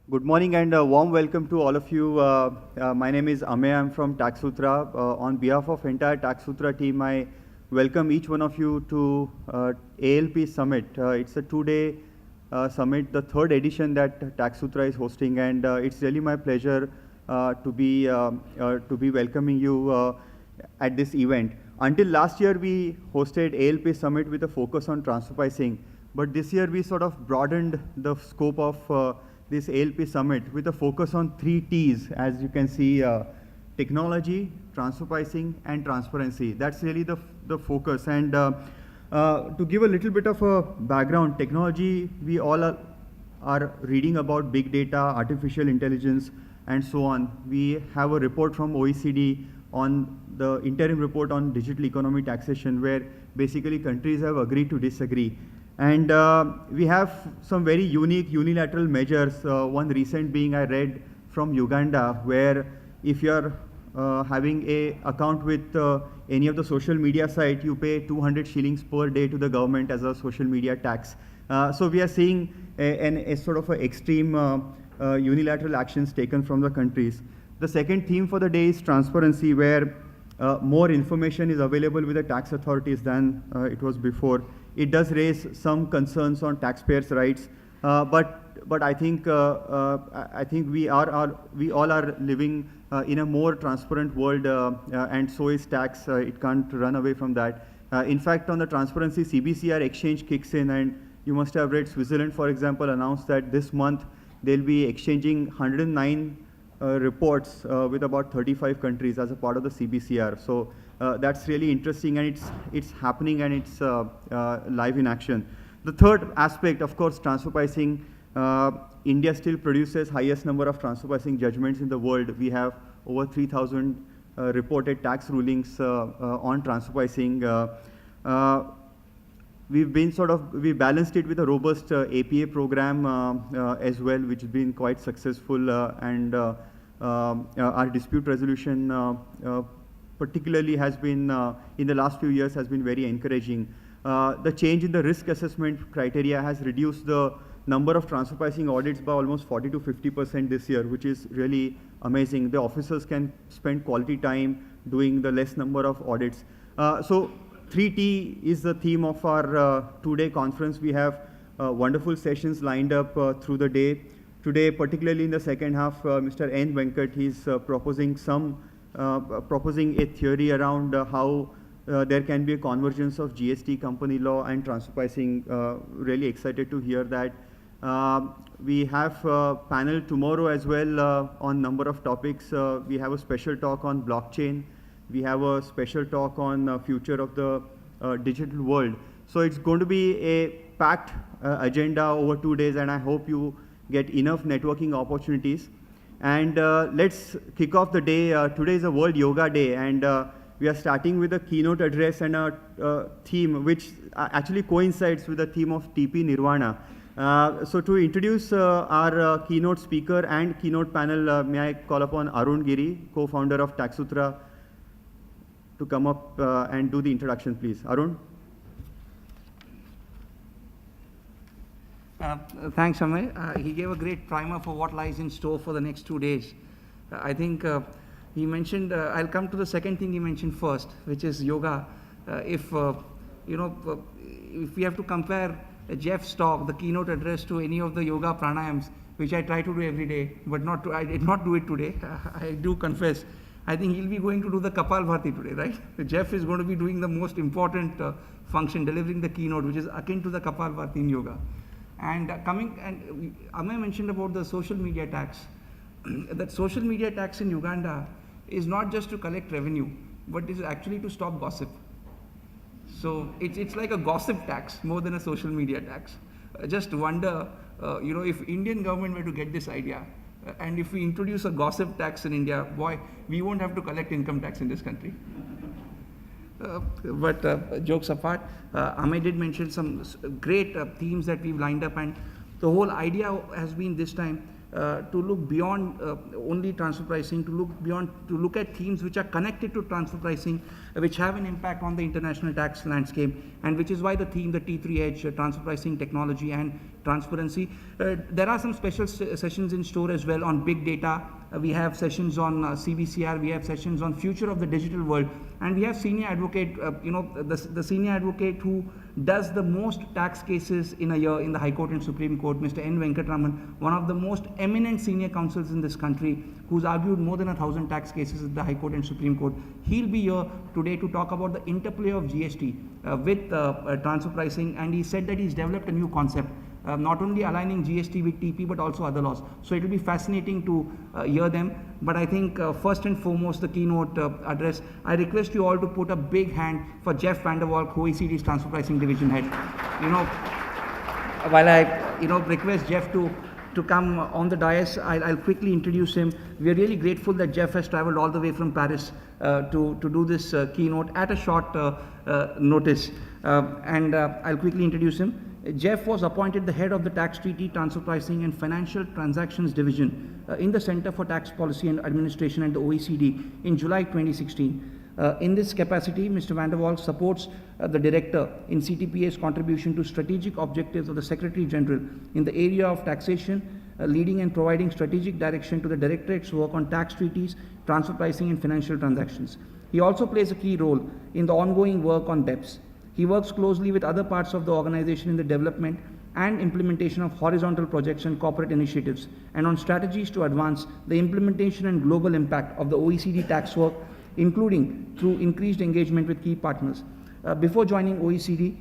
Good morning and a warm welcome to all of you. My name is Amey. I'm from Taxsutra. On behalf of entire Taxsutra team, I welcome each one of you to ALP Summit. It's a two-day summit, the third edition that Taxsutra is hosting, and it's really my pleasure to be welcoming you at this event. Until last year, we hosted ALP Summit with a focus on transfer pricing, but this year we sort of broadened the scope of this ALP Summit with a focus on 3 T's, as you can see, technology, transfer pricing, and transparency. That's really the focus. And to give a little bit of a background, technology, we all are reading about big data, artificial intelligence, and so on. We have a report from OECD on the interim report on digital economy taxation, where basically countries have agreed to disagree. And we have some very unique unilateral measures. One recent being I read from Uganda, where if you're having a account with any of the social media site, you pay 200 shillings per day to the government as a social media tax. So we are seeing a sort of a extreme unilateral actions taken from the countries. The second theme for the day is transparency, where more information is available with the tax authorities than it was before. It does raise some concerns on taxpayers' rights, but I think we all are living in a more transparent world, and so is tax. It can't run away from that. In fact, on the transparency, CBCR exchange kicks in, and you must have read Switzerland, for example, announced that this month they'll be exchanging 109 reports with about 35 countries as a part of the CBCR. So that's really interesting, and it's happening, and it's live in action. The third aspect, of course, transfer pricing. India still produces highest number of transfer pricing judgments in the world. We have over 3,000 reported tax rulings on transfer pricing. We balanced it with a robust APA program as well, which has been quite successful, and our dispute resolution particularly has been, in the last few years, has been very encouraging. The change in the risk assessment criteria has reduced the number of transfer pricing audits by almost 40 to 50% this year, which is really amazing. The officers can spend quality time doing the less number of audits. So 3T is the theme of our two-day conference. We have wonderful sessions lined up through the day. Today, particularly in the second half, Mr. N. Venkat, he's proposing a theory around how there can be a convergence of GST, company law, and transfer pricing. Really excited to hear that. We have a panel tomorrow as well on number of topics. We have a special talk on blockchain. We have a special talk on future of the digital world. So it's going to be a packed agenda over 2 days, and I hope you get enough networking opportunities. And let's kick off the day. Today is a World Yoga Day, and we are starting with a keynote address and a theme which actually coincides with the theme of TP Nirvana. So to introduce our keynote speaker and keynote panel, may I call upon Arun Giri, co-founder of Taxsutra, to come up and do the introduction, please. Arun? Thanks, Amey. He gave a great primer for what lies in store for the next 2 days. I think he mentioned, I'll come to the second thing he mentioned first, which is yoga. If we have to compare Jeff's talk, the keynote address, to any of the yoga pranayams, which I try to do every day, but I did not do it today. I do confess. I think he'll be going to do the Kapalbhati today, right? Jeff is going to be doing the most important function, delivering the keynote, which is akin to the Kapalbhati in yoga. And Amey mentioned about the social media tax. That social media tax in Uganda is not just to collect revenue, but is actually to stop gossip. So it's like a gossip tax more than a social media tax. Just wonder, if Indian government were to get this idea, and if we introduce a gossip tax in India, boy, we won't have to collect income tax in this country. But jokes apart, Amey did mention some great themes that we've lined up, and the whole idea has been this time to look beyond only transfer pricing, to look at themes which are connected to transfer pricing, which have an impact on the international tax landscape, and which is why the theme, the T3 Edge, transfer pricing, technology, and transparency. There are some special sessions in store as well on big data. We have sessions on CBCR, we have sessions on future of the digital world, and we have senior advocate, the senior advocate who does the most tax cases in a year in the High Court and Supreme Court, Mr. N. Venkatraman, one of the most eminent senior counsels in this country, who's argued more than 1,000 tax cases at the High Court and Supreme Court. He'll be here today to talk about the interplay of GST with transfer pricing, and he said that he's developed a new concept. Not only aligning GST with TP but also other laws. So it will be fascinating to hear them. But I think first and foremost, the keynote address, I request you all to put a big hand for Jeff van der Valk, OECD's Transfer Pricing Division Head. While I request Jeff to come on the dais, I'll quickly introduce him. We are really grateful that Jeff has traveled all the way from Paris to do this keynote at a short notice. And I'll quickly introduce him. Jeff was appointed the head of the Tax Treaty, Transfer Pricing and Financial Transactions Division in the Center for Tax Policy and Administration at the OECD in July 2016. In this capacity, Mr. van der Valk supports the Director in CTPA's contribution to strategic objectives of the Secretary General in the area of taxation, leading and providing strategic direction to the Directorate's work on tax treaties, transfer pricing and financial transactions. He also plays a key role in the ongoing work on BEPS. He works closely with other parts of the organization in the development and implementation of horizontal projects and corporate initiatives, and on strategies to advance the implementation and global impact of the OECD tax work, including through increased engagement with key partners. Before joining OECD,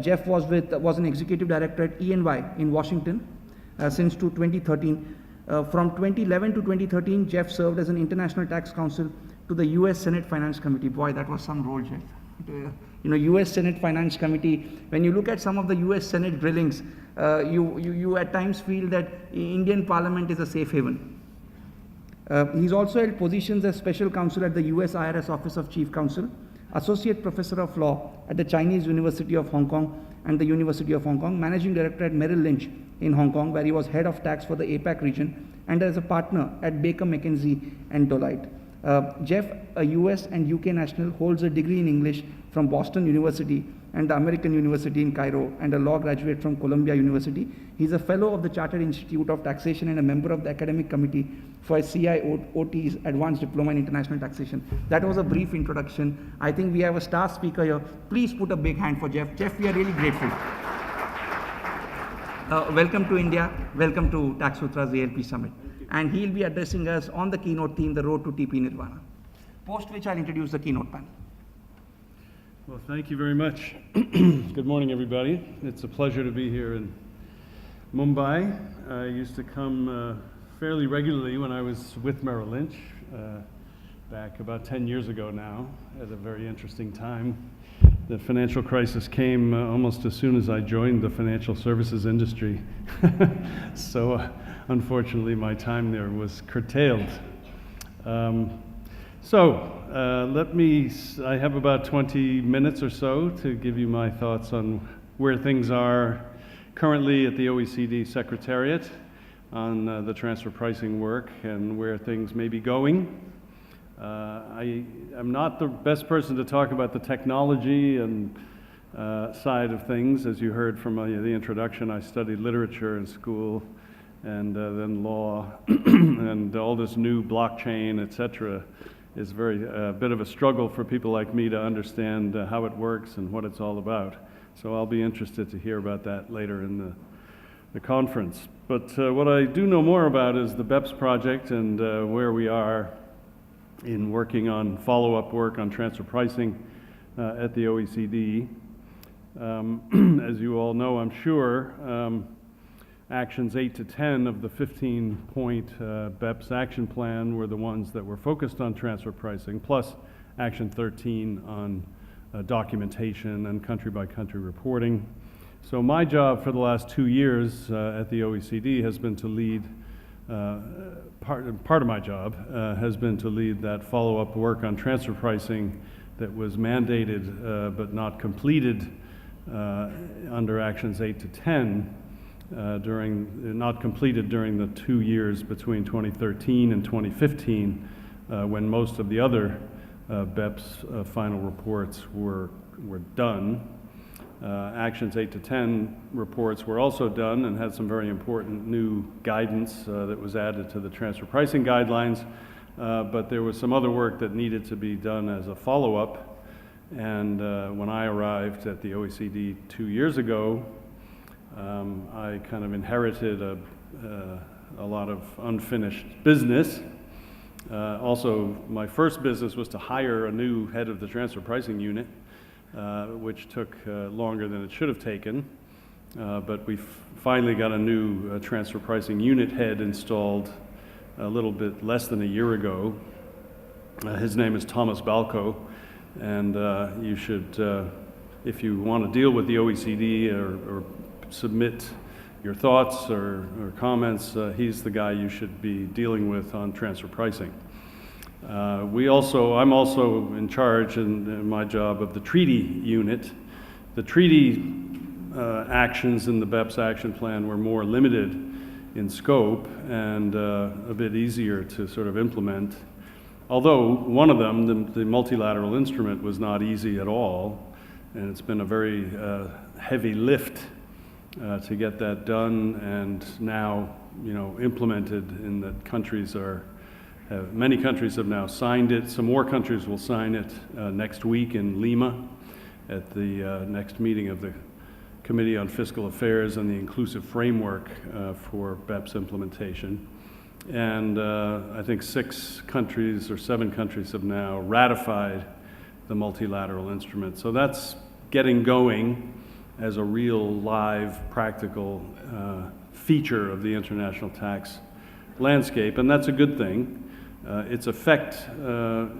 Jeff was an executive director at E&Y in Washington since 2013. From 2011 to 2013, Jeff served as an international tax counsel to the US Senate Finance Committee. Boy, that was some role, Jeff. US Senate Finance Committee, when you look at some of the US Senate grillings, you at times feel that Indian Parliament is a safe haven. He's also held positions as special counsel at the US IRS Office of Chief Counsel, associate professor of law at the Chinese University of Hong Kong and the University of Hong Kong, managing director at Merrill Lynch in Hong Kong, where he was head of tax for the APAC region, and as a partner at Baker McKenzie and Deloitte. Jeff, a US and UK national, holds a degree in English from Boston University and the American University in Cairo, and a law graduate from Columbia University. He's a fellow of the Chartered Institute of Taxation and a member of the academic committee for CIOT's Advanced Diploma in International Taxation. That was a brief introduction. I think we have a star speaker here. Please put a big hand for Jeff. Jeff, we are really grateful. Welcome to India. Welcome to Taxsutra's ALP Summit. And he'll be addressing us on the keynote theme, the road to TP Nirvana. Post which I'll introduce the keynote panel. Well, thank you very much. Good morning, everybody. It's a pleasure to be here in Mumbai. I used to come fairly regularly when I was with Merrill Lynch, back about 10 years ago now, at a very interesting time. The financial crisis came almost as soon as I joined the financial services industry. So unfortunately, my time there was curtailed. I have about 20 minutes or so to give you my thoughts on where things are currently at the OECD Secretariat on the transfer pricing work and where things may be going. I am not the best person to talk about the technology and side of things. As you heard from the introduction, I studied literature in school and then law, and all this new blockchain, etc., is a bit of a struggle for people like me to understand how it works and what it's all about. So I'll be interested to hear about that later in the conference. But what I do know more about is the BEPS project and where we are in working on follow-up work on transfer pricing at the OECD. As you all know, I'm sure, actions 8 to 10 of the 15-point BEPS action plan were the ones that were focused on transfer pricing, plus action 13 on documentation and country-by-country reporting. So my job for the last 2 years at the OECD has been to lead, part of my job has been to lead that follow-up work on transfer pricing that was mandated but not completed under actions 8 to 10. Not completed during the 2 years between 2013 and 2015, when most of the other BEPS final reports were done. Actions 8 to 10 reports were also done and had some very important new guidance that was added to the transfer pricing guidelines, but there was some other work that needed to be done as a follow-up. And when I arrived at the OECD 2 years ago, I kind of inherited a lot of unfinished business. Also, my first business was to hire a new head of the transfer pricing unit, which took longer than it should have taken. But we finally got a new transfer pricing unit head installed a little bit less than a year ago. His name is Thomas Balco, and you should, if you want to deal with the OECD or submit your thoughts or comments, he's the guy you should be dealing with on transfer pricing. I'm also in charge in my job of the treaty unit. The treaty actions in the BEPS action plan were more limited in scope and a bit easier to sort of implement. Although one of them, the multilateral instrument, was not easy at all, and it's been a very heavy lift to get that done and now, implemented in that many countries have now signed it. Some more countries will sign it next week in Lima at the next meeting of the Committee on Fiscal Affairs and the Inclusive Framework for BEPS implementation. And I think 6 countries or 7 countries have now ratified the multilateral instrument. So that's getting going as a real live practical feature of the international tax landscape, and that's a good thing. Its effect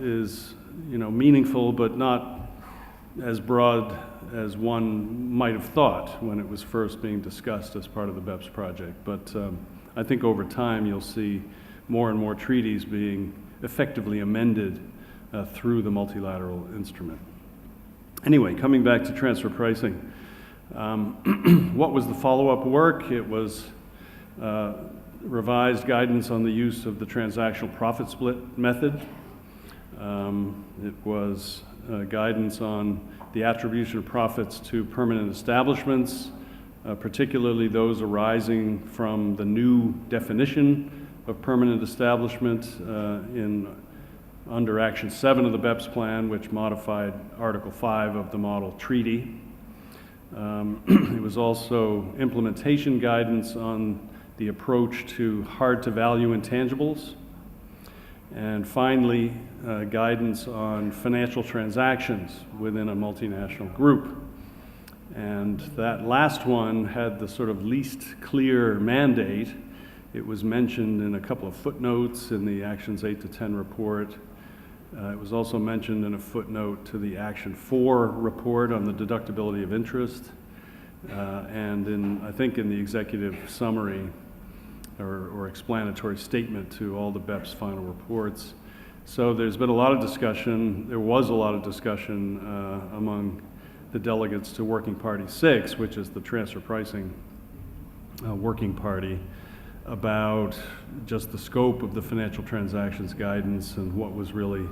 is meaningful, but not as broad as one might have thought when it was first being discussed as part of the BEPS project. But I think over time you'll see more and more treaties being effectively amended through the multilateral instrument. Anyway, coming back to transfer pricing. What was the follow-up work? It was revised guidance on the use of the transactional profit split method. It was guidance on the attribution of profits to permanent establishments, particularly those arising from the new definition of permanent establishment under Action 7 of the BEPS plan, which modified Article 5 of the Model Treaty. It was also implementation guidance on the approach to hard-to-value intangibles. And finally, guidance on financial transactions within a multinational group. And that last one had the sort of least clear mandate. It was mentioned in a couple of footnotes in the Actions 8 to 10 report. It was also mentioned in a footnote to the Action 4 report on the deductibility of interest, and I think in the executive summary or explanatory statement to all the BEPS final reports. So there's been a lot of discussion. There was a lot of discussion among the delegates to Working Party 6, which is the transfer pricing working party, about just the scope of the financial transactions guidance and what was really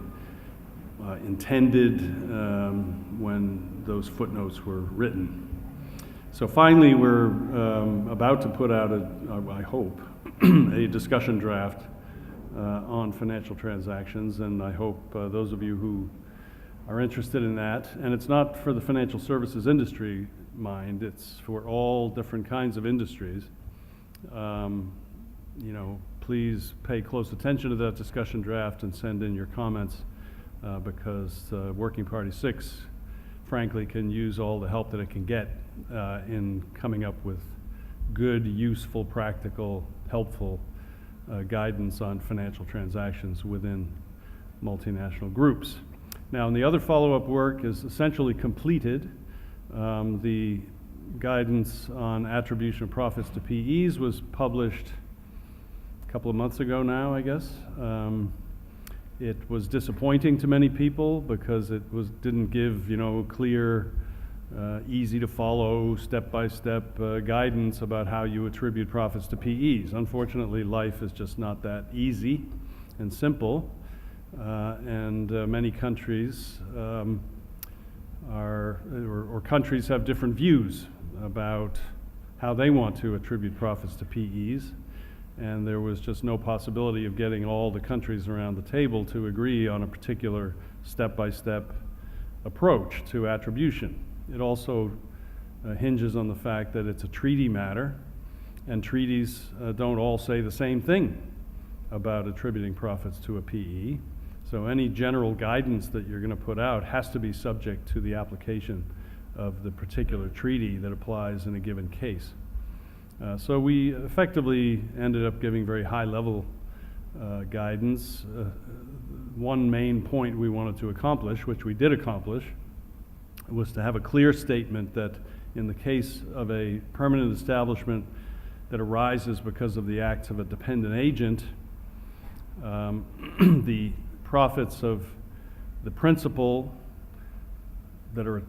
intended when those footnotes were written. So finally, we're about to put out, I hope, a discussion draft on financial transactions, and I hope those of you who are interested in that, and it's not for the financial services industry, mind, it's for all different kinds of industries. Please pay close attention to that discussion draft and send in your comments because Working Party 6, frankly, can use all the help that it can get in coming up with good, useful, practical, helpful guidance on financial transactions within multinational groups. Now, and the other follow-up work is essentially completed. The guidance on attribution of profits to PEs was published a couple of months ago now, I guess. It was disappointing to many people because it didn't give, clear, easy to follow, step-by-step guidance about how you attribute profits to PEs. Unfortunately, life is just not that easy and simple, and many countries or countries have different views about how they want to attribute profits to PEs, and there was just no possibility of getting all the countries around the table to agree on a particular step-by-step approach to attribution. It also hinges on the fact that it's a treaty matter, and treaties don't all say the same thing about attributing profits to a PE. So any general guidance that you're going to put out has to be subject to the application of the particular treaty that applies in a given case. So we effectively ended up giving very high-level guidance. One main point we wanted to accomplish, which we did accomplish, was to have a clear statement that in the case of a permanent establishment that arises because of the acts of a dependent agent, the profits of the principal that are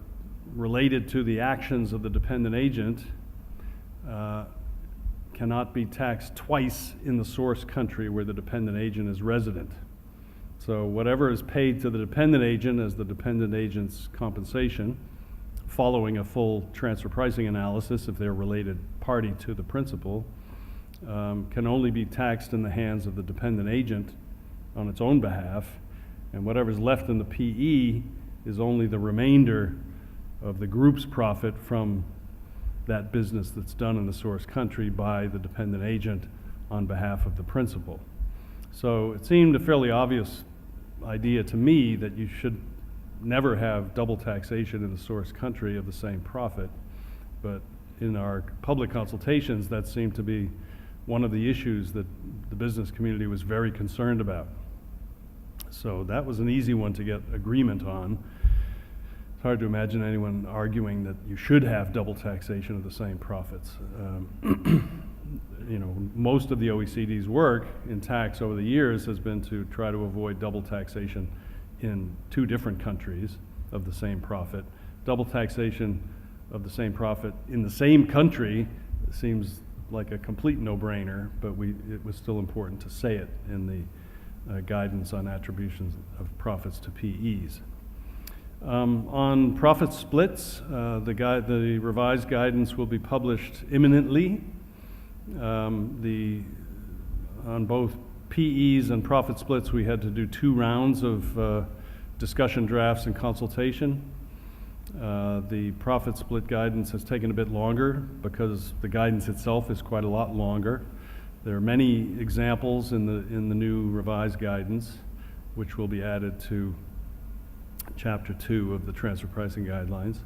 related to the actions of the dependent agent cannot be taxed twice in the source country where the dependent agent is resident. So whatever is paid to the dependent agent as the dependent agent's compensation, following a full transfer pricing analysis if they're a related party to the principal, can only be taxed in the hands of the dependent agent on its own behalf, and whatever's left in the PE is only the remainder of the group's profit from that business that's done in the source country by the dependent agent on behalf of the principal. So it seemed a fairly obvious idea to me that you should never have double taxation in the source country of the same profit, but in our public consultations that seemed to be one of the issues that the business community was very concerned about. So that was an easy one to get agreement on. It's hard to imagine anyone arguing that you should have double taxation of the same profits. You know, most of the OECD's work in tax over the years has been to try to avoid double taxation in two different countries of the same profit. Double taxation of the same profit in the same country seems like a complete no-brainer, but it was still important to say it in the guidance on attributions of profits to PEs. On profit splits, the revised guidance will be published imminently. On both PEs and profit splits, we had to do 2 rounds of discussion drafts and consultation. The profit split guidance has taken a bit longer because the guidance itself is quite a lot longer. There are many examples in the new revised guidance, which will be added to Chapter 2 of the transfer pricing guidelines,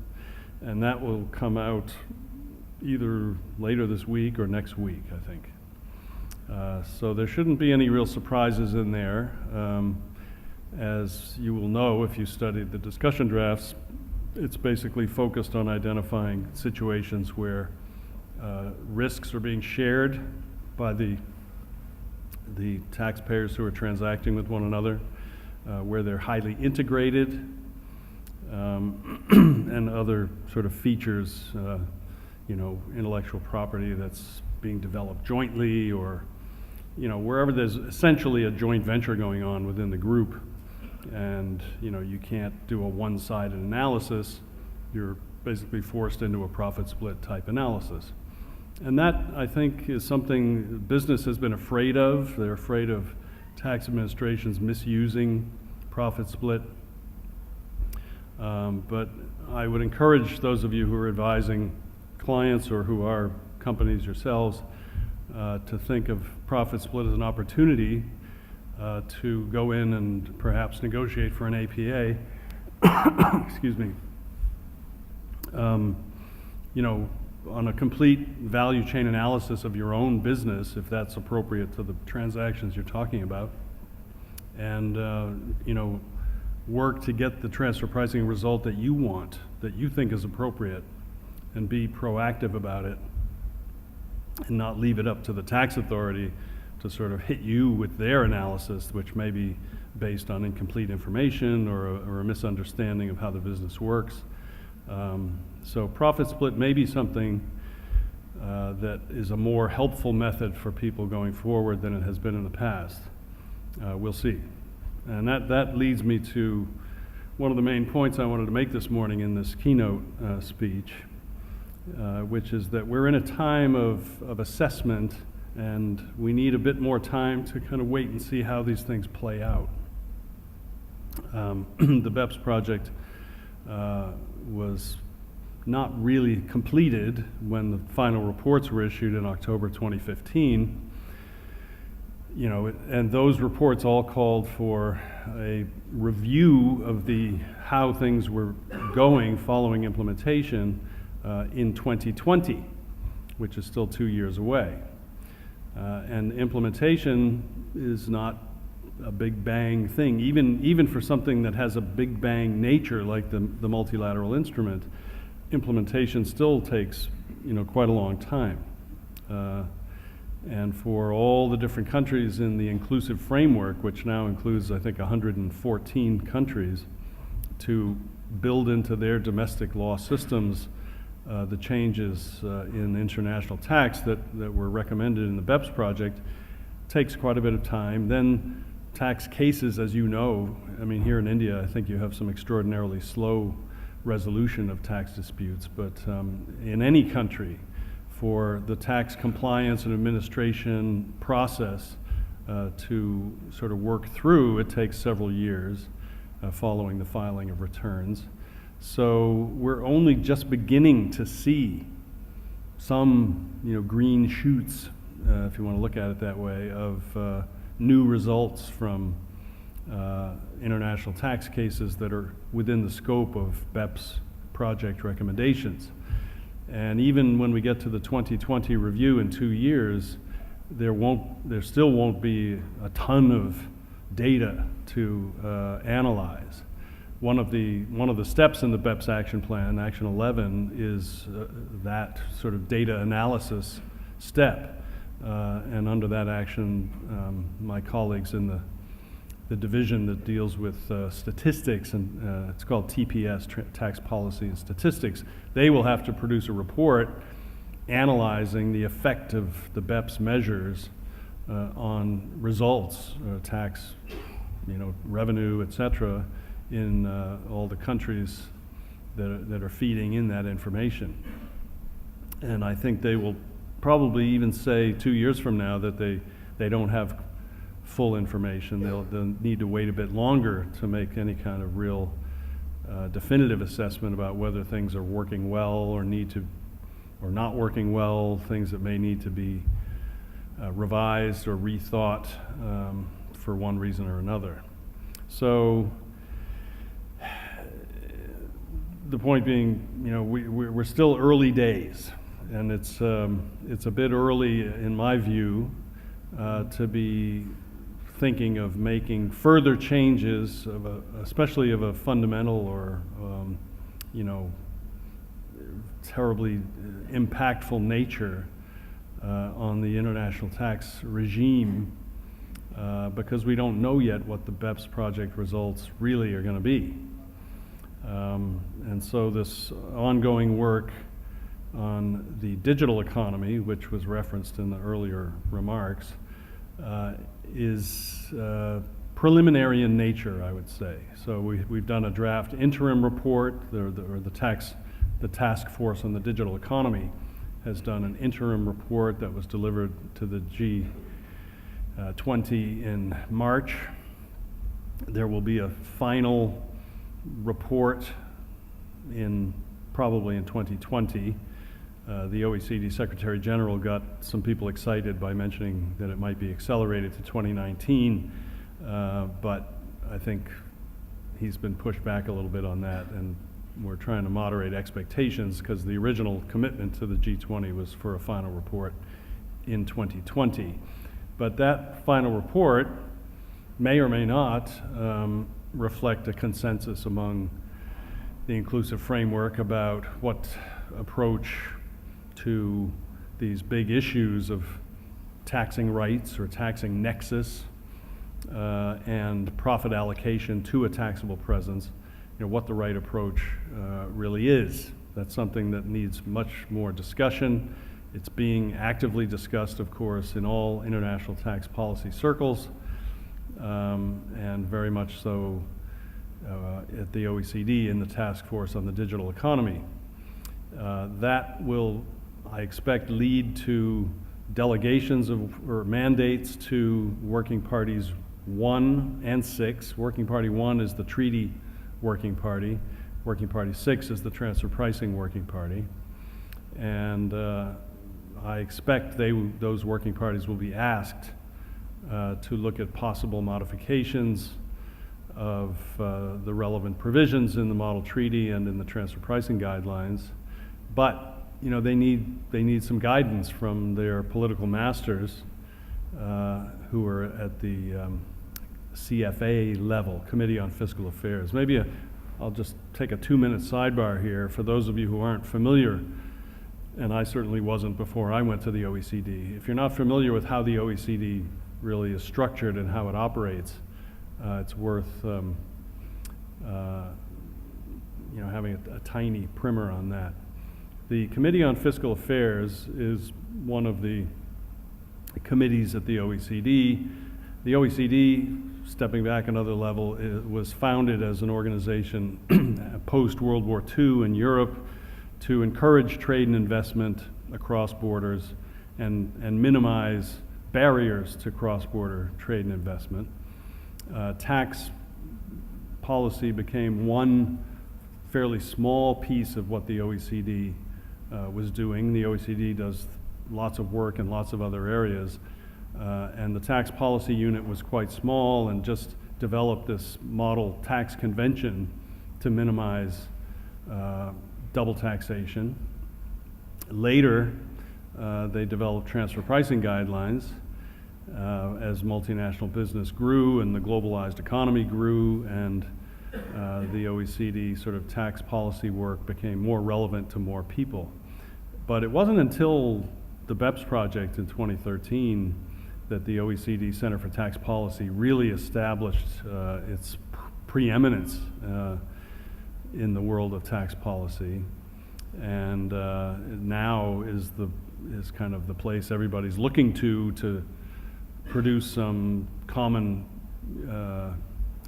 and that will come out either later this week or next week, I think. So there shouldn't be any real surprises in there. As you will know if you studied the discussion drafts, it's basically focused on identifying situations where risks are being shared by the taxpayers who are transacting with one another, where they're highly integrated, and other sort of features, you know, intellectual property that's being developed jointly, or, you know, wherever there's essentially a joint venture going on within the group, and, you know, you can't do a one-sided analysis, you're basically forced into a profit split type analysis. And that, I think, is something business has been afraid of. They're afraid of tax administrations misusing profit split. But I would encourage those of you who are advising clients or who are companies yourselves to think of profit split as an opportunity to go in and perhaps negotiate for an APA, excuse me, you know, on a complete value chain analysis of your own business, if that's appropriate to the transactions you're talking about, and you know, work to get the transfer pricing result that you want, that you think is appropriate, and be proactive about it, and not leave it up to the tax authority to sort of hit you with their analysis, which may be based on incomplete information or a misunderstanding of how the business works. So profit split may be something that is a more helpful method for people going forward than it has been in the past. We'll see. And that leads me to one of the main points I wanted to make this morning in this keynote speech, which is that we're in a time of assessment, and we need a bit more time to kind of wait and see how these things play out. The BEPS project was not really completed when the final reports were issued in October 2015. You know, and those reports all called for a review of how things were going following implementation in 2020, which is still 2 years away. And implementation is not a big bang thing, even for something that has a big bang nature like the multilateral instrument. Implementation still takes, quite a long time. And for all the different countries in the inclusive framework, which now includes, I think, 114 countries, to build into their domestic law systems the changes in international tax that were recommended in the BEPS project, takes quite a bit of time. Then tax cases, as you know, I mean, here in India, I think you have some extraordinarily slow resolution of tax disputes, but in any country, for the tax compliance and administration process to sort of work through, it takes several years following the filing of returns. So we're only just beginning to see some, green shoots, if you want to look at it that way, of new results from international tax cases that are within the scope of BEPS project recommendations. And even when we get to the 2020 review in 2 years, there still won't be a ton of data to analyze. One of the steps in the BEPS action plan, Action 11, is that sort of data analysis step. And under that action, my colleagues in the division that deals with statistics, and it's called TPS, Tax Policy and Statistics, they will have to produce a report analyzing the effect of the BEPS measures on results, tax, revenue, et cetera, in all the countries that are feeding in that information. And I think they will probably even say 2 years from now that they don't have full information. They'll need to wait a bit longer to make any kind of real definitive assessment about whether things are working well or not working well, things that may need to be revised or rethought for one reason or another. So the point being, we're still early days, and it's a bit early, in my view, to be thinking of making further changes, especially of a fundamental or terribly impactful nature on the international tax regime, because we don't know yet what the BEPS project results really are going to be. And so this ongoing work on the digital economy, which was referenced in the earlier remarks, is preliminary in nature, I would say. So we've done a draft interim report, the task force on the digital economy has done an interim report that was delivered to the G20 in March. There will be a final report probably in 2020. The OECD Secretary General got some people excited by mentioning that it might be accelerated to 2019, but I think he's been pushed back a little bit on that, and we're trying to moderate expectations because the original commitment to the G20 was for a final report in 2020. But that final report may or may not reflect a consensus among the inclusive framework about what approach to these big issues of taxing rights or taxing nexus and profit allocation to a taxable presence, what the right approach really is. That's something that needs much more discussion. It's being actively discussed, of course, in all international tax policy circles, and very much so at the OECD in the task force on the digital economy. That will, I expect, lead to delegations or mandates to Working Parties 1 and 6. Working Party 1 is the Treaty Working Party. Working Party 6 is the Transfer Pricing Working Party. And I expect those working parties will be asked to look at possible modifications of the relevant provisions in the model treaty and in the transfer pricing guidelines. But they need some guidance from their political masters who are at the CFA level, Committee on Fiscal Affairs. Maybe I'll just take a 2-minute sidebar here for those of you who aren't familiar, and I certainly wasn't before I went to the OECD. If you're not familiar with how the OECD really is structured and how it operates, it's worth having a tiny primer on that. The Committee on Fiscal Affairs is one of the committees at the OECD. The OECD, stepping back another level, was founded as an organization post-World War II in Europe to encourage trade and investment across borders and minimize barriers to cross-border trade and investment. Tax policy became one fairly small piece of what the OECD was doing. The OECD does lots of work in lots of other areas, and the tax policy unit was quite small and just developed this model tax convention to minimize double taxation. Later, they developed transfer pricing guidelines as multinational business grew and the globalized economy grew, and the OECD sort of tax policy work became more relevant to more people. But it wasn't until the BEPS project in 2013 that the OECD Center for Tax Policy really established its preeminence in the world of tax policy, and now is kind of the place everybody's looking to produce some common.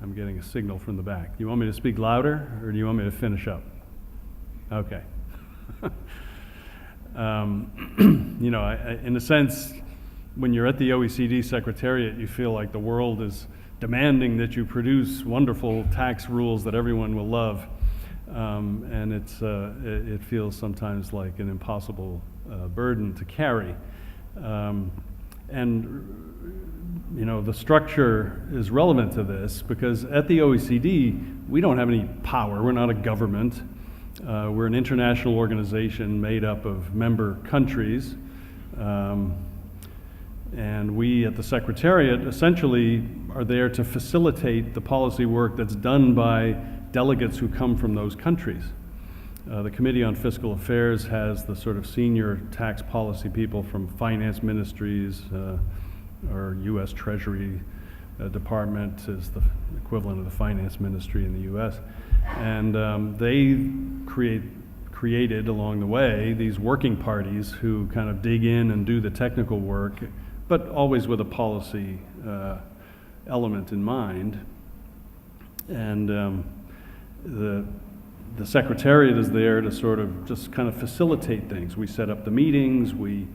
I'm getting a signal from the back. You want me to speak louder, or do you want me to finish up? Okay. In a sense, when you're at the OECD Secretariat, you feel like the world is demanding that you produce wonderful tax rules that everyone will love, and it feels sometimes like an impossible burden to carry. The structure is relevant to this because at the OECD, we don't have any power. We're not a government. We're an international organization made up of member countries. And we at the Secretariat essentially are there to facilitate the policy work that's done by delegates who come from those countries. The Committee on Fiscal Affairs has the sort of senior tax policy people from finance ministries, or U.S. Treasury Department is the equivalent of the finance ministry in the U.S. And they created along the way these working parties who kind of dig in and do the technical work, but always with a policy element in mind. And the Secretariat is there to sort of just kind of facilitate things. We set up the meetings, we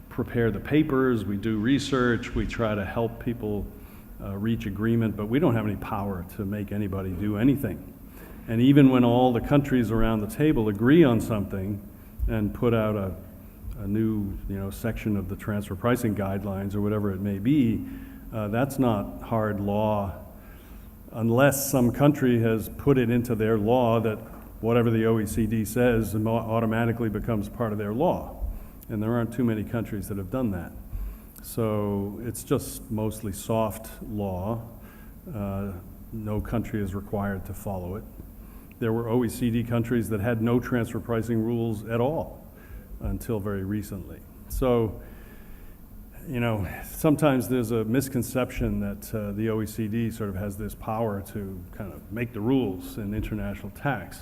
prepare the papers, we do research, we try to help people reach agreement, but we don't have any power to make anybody do anything. And even when all the countries around the table agree on something and put out a new section of the transfer pricing guidelines or whatever it may be, that's not hard law unless some country has put it into their law that whatever the OECD says automatically becomes part of their law. And there aren't too many countries that have done that. So it's just mostly soft law. No country is required to follow it. There were OECD countries that had no transfer pricing rules at all until very recently. So, sometimes there's a misconception that the OECD sort of has this power to kind of make the rules in international tax.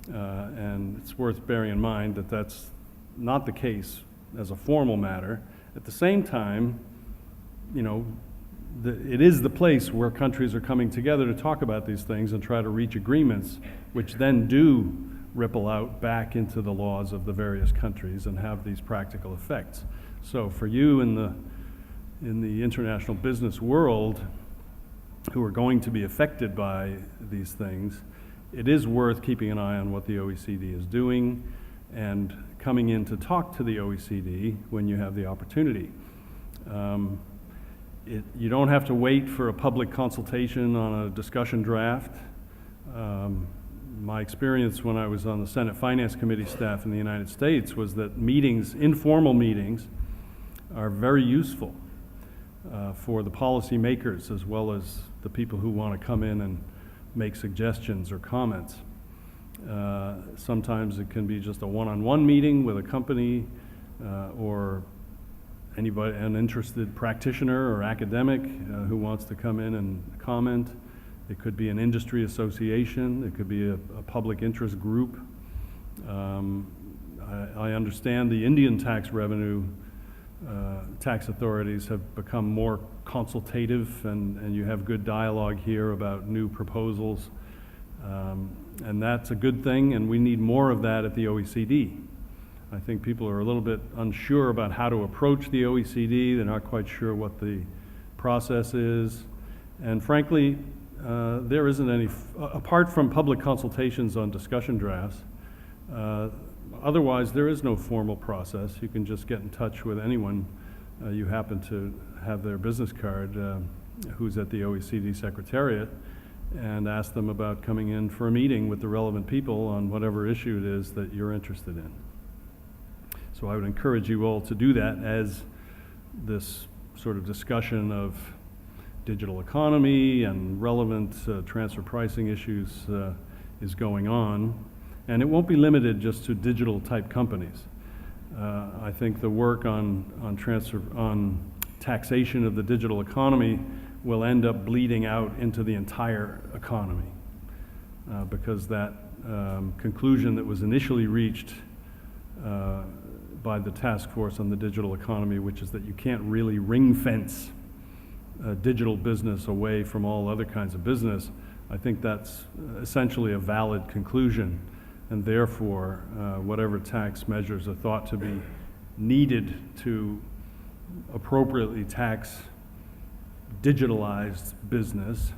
And it's worth bearing in mind that that's not the case as a formal matter. At the same time, it is the place where countries are coming together to talk about these things and try to reach agreements, which then do ripple out back into the laws of the various countries and have these practical effects. So for you in the international business world who are going to be affected by these things, it is worth keeping an eye on what the OECD is doing and coming in to talk to the OECD when you have the opportunity. You don't have to wait for a public consultation on a discussion draft. My experience when I was on the Senate Finance Committee staff in the United States was that meetings, informal meetings, are very useful for the policy makers as well as the people who want to come in and make suggestions or comments. Sometimes it can be just a one-on-one meeting with a company or anybody, an interested practitioner or academic who wants to come in and comment. It could be an industry association. It could be a public interest group. I understand the Indian tax revenue tax authorities have become more consultative, and you have good dialogue here about new proposals. And that's a good thing, and we need more of that at the OECD. I think people are a little bit unsure about how to approach the OECD. They're not quite sure what the process is. And frankly, there isn't any, apart from public consultations on discussion drafts, otherwise there is no formal process. You can just get in touch with anyone you happen to have their business card who's at the OECD Secretariat and ask them about coming in for a meeting with the relevant people on whatever issue it is that you're interested in. So I would encourage you all to do that as this sort of discussion of digital economy and relevant transfer pricing issues is going on. And it won't be limited just to digital type companies. I think the work on taxation of the digital economy will end up bleeding out into the entire economy because that conclusion that was initially reached by the task force on the digital economy, which is that you can't really ring fence digital business away from all other kinds of business, I think that's essentially a valid conclusion, and therefore whatever tax measures are thought to be needed to appropriately tax digitalized business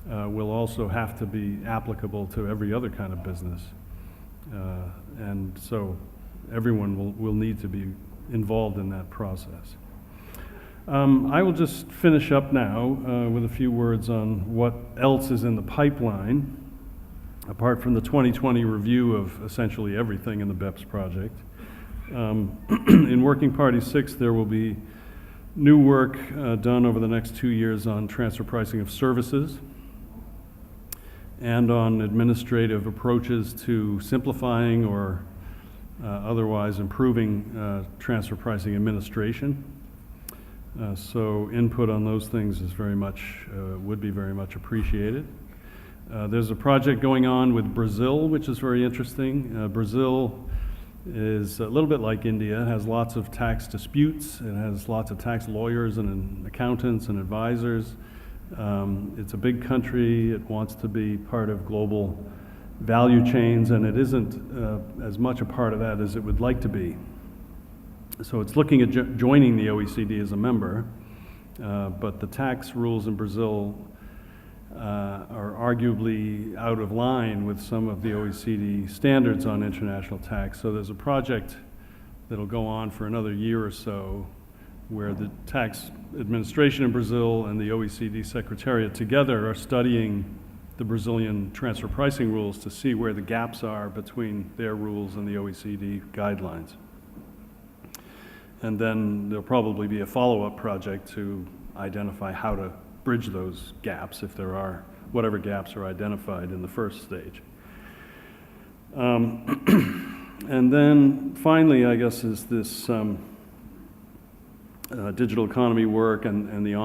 will also have to be applicable to every other kind of business. And so everyone will need to be involved in that process. I will just finish up now with a few words on what else is in the pipeline, apart from the 2020 review of essentially everything in the BEPS project. In Working Party 6, there will be new work done over the next 2 years on transfer pricing of services and on administrative approaches to simplifying or otherwise improving transfer pricing administration. So input on those things is very much, would be very much appreciated. There's a project going on with Brazil, which is very interesting. Brazil is a little bit like India. It has lots of tax disputes. It has lots of tax lawyers and accountants and advisors. It's a big country. It wants to be part of global value chains, and it isn't as much a part of that as it would like to be. So it's looking at joining the OECD as a member, but the tax rules in Brazil are arguably out of line with some of the OECD standards on international tax. So there's a project that'll go on for another year or so where the tax administration in Brazil and the OECD Secretariat together are studying the Brazilian transfer pricing rules to see where the gaps are between their rules and the OECD guidelines. And then there'll probably be a follow-up project to identify how to bridge those gaps, if there are, whatever gaps are identified in the first stage. And then finally, I guess, is this digital economy work and the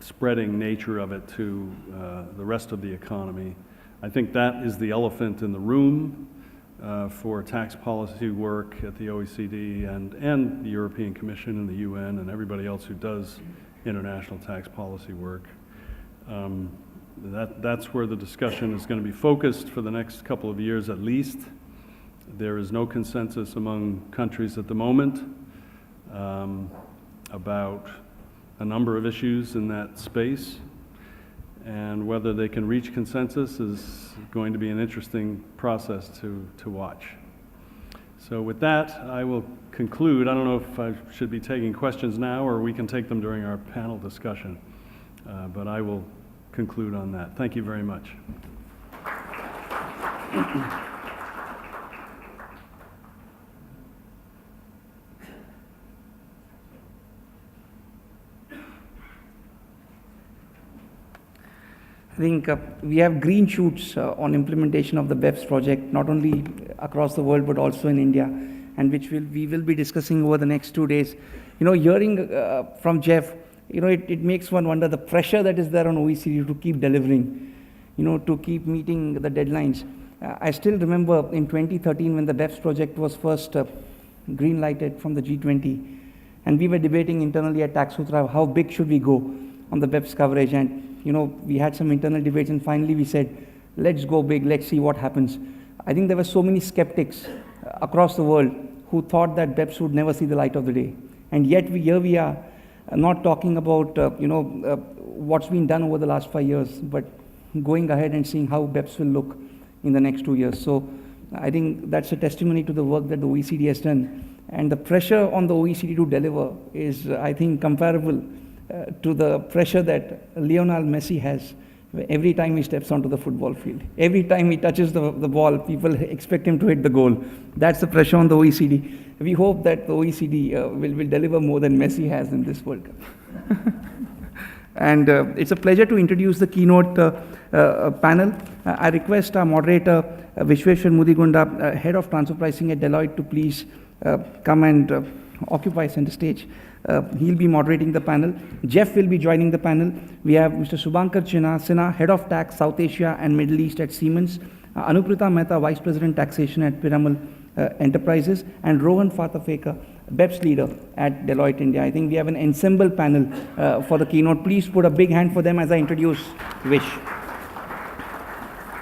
spreading nature of it to the rest of the economy. I think that is the elephant in the room. for tax policy work at the OECD and the European Commission and the UN and everybody else who does international tax policy work. That's where the discussion is going to be focused for the next couple of years at least. There is no consensus among countries at the moment about a number of issues in that space, and whether they can reach consensus is going to be an interesting process to watch. So with that, I will conclude. I don't know if I should be taking questions now or we can take them during our panel discussion, but I will conclude on that. Thank you very much. I think we have green shoots on implementation of the BEPS project, not only across the world, but also in India, and which we will be discussing over the next 2 days. You know, hearing from Jeff, you know, it makes one wonder the pressure that is there on OECD to keep delivering, you know, to keep meeting the deadlines. I still remember in 2013 when the BEPS project was first green lighted from the G20, and we were debating internally at Taxsutra how big should we go on the BEPS coverage, and you know, we had some internal debates, and finally we said, let's go big, let's see what happens. I think there were so many skeptics across the world who thought that BEPS would never see the light of the day. And yet here we are, not talking about what's been done over the last 5 years, but going ahead and seeing how BEPS will look in the next 2 years. So I think that's a testimony to the work that the OECD has done. And the pressure on the OECD to deliver is, I think, comparable to the pressure that Lionel Messi has every time he steps onto the football field. Every time he touches the ball, people expect him to hit the goal. That's the pressure on the OECD. We hope that the OECD will deliver more than Messi has in this World Cup. And it's a pleasure to introduce the keynote panel. I request our moderator, Vishweshwar Mudigunda, Head of Transfer Pricing at Deloitte, to please come and occupy center stage. He'll be moderating the panel. Jeff will be joining the panel. We have Mr. Subhankar Sinha, Head of Tax, South Asia and Middle East at Siemens, Anuprita Mehta, Vice President Taxation at Piramal Enterprises, and Rohan Fatafekar, BEPS Leader at Deloitte India. I think we have an ensemble panel for the keynote. Please put a big hand for them as I introduce Vish.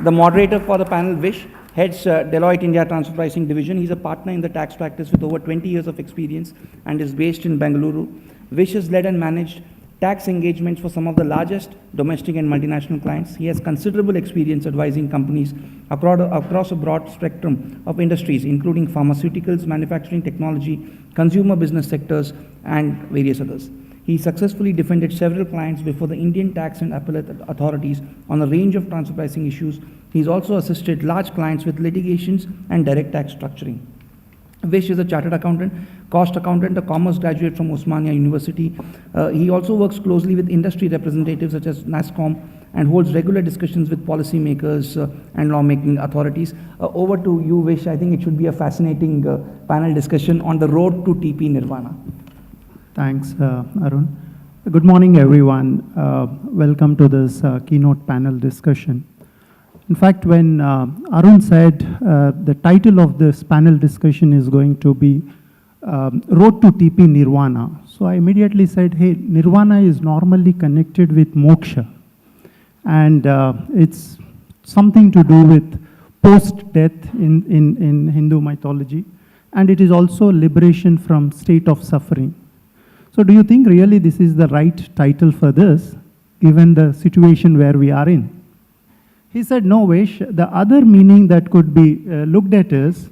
The moderator for the panel, Vish, heads Deloitte India Transfer Pricing Division. He's a partner in the tax practice with over 20 years of experience and is based in Bengaluru. Vish has led and managed tax engagements for some of the largest domestic and multinational clients. He has considerable experience advising companies across a broad spectrum of industries, including pharmaceuticals, manufacturing, technology, consumer business sectors, and various others. He successfully defended several clients before the Indian tax and appellate authorities on a range of transfer pricing issues. He's also assisted large clients with litigations and direct tax structuring. Vish is a chartered accountant, cost accountant, a commerce graduate from Osmania University. He also works closely with industry representatives such as NASSCOM and holds regular discussions with policymakers and lawmaking authorities. Over to you, Vish. I think it should be a fascinating panel discussion on the road to TP Nirvana. Thanks, Arun. Good morning, everyone. Welcome to this keynote panel discussion. In fact, when Arun said the title of this panel discussion is going to be Road to TP Nirvana, so I immediately said, hey, Nirvana is normally connected with moksha. And it's something to do with post-death in Hindu mythology. And it is also liberation from state of suffering. So do you think really this is the right title for this, given the situation where we are in? He said, no, Vish, the other meaning that could be looked at is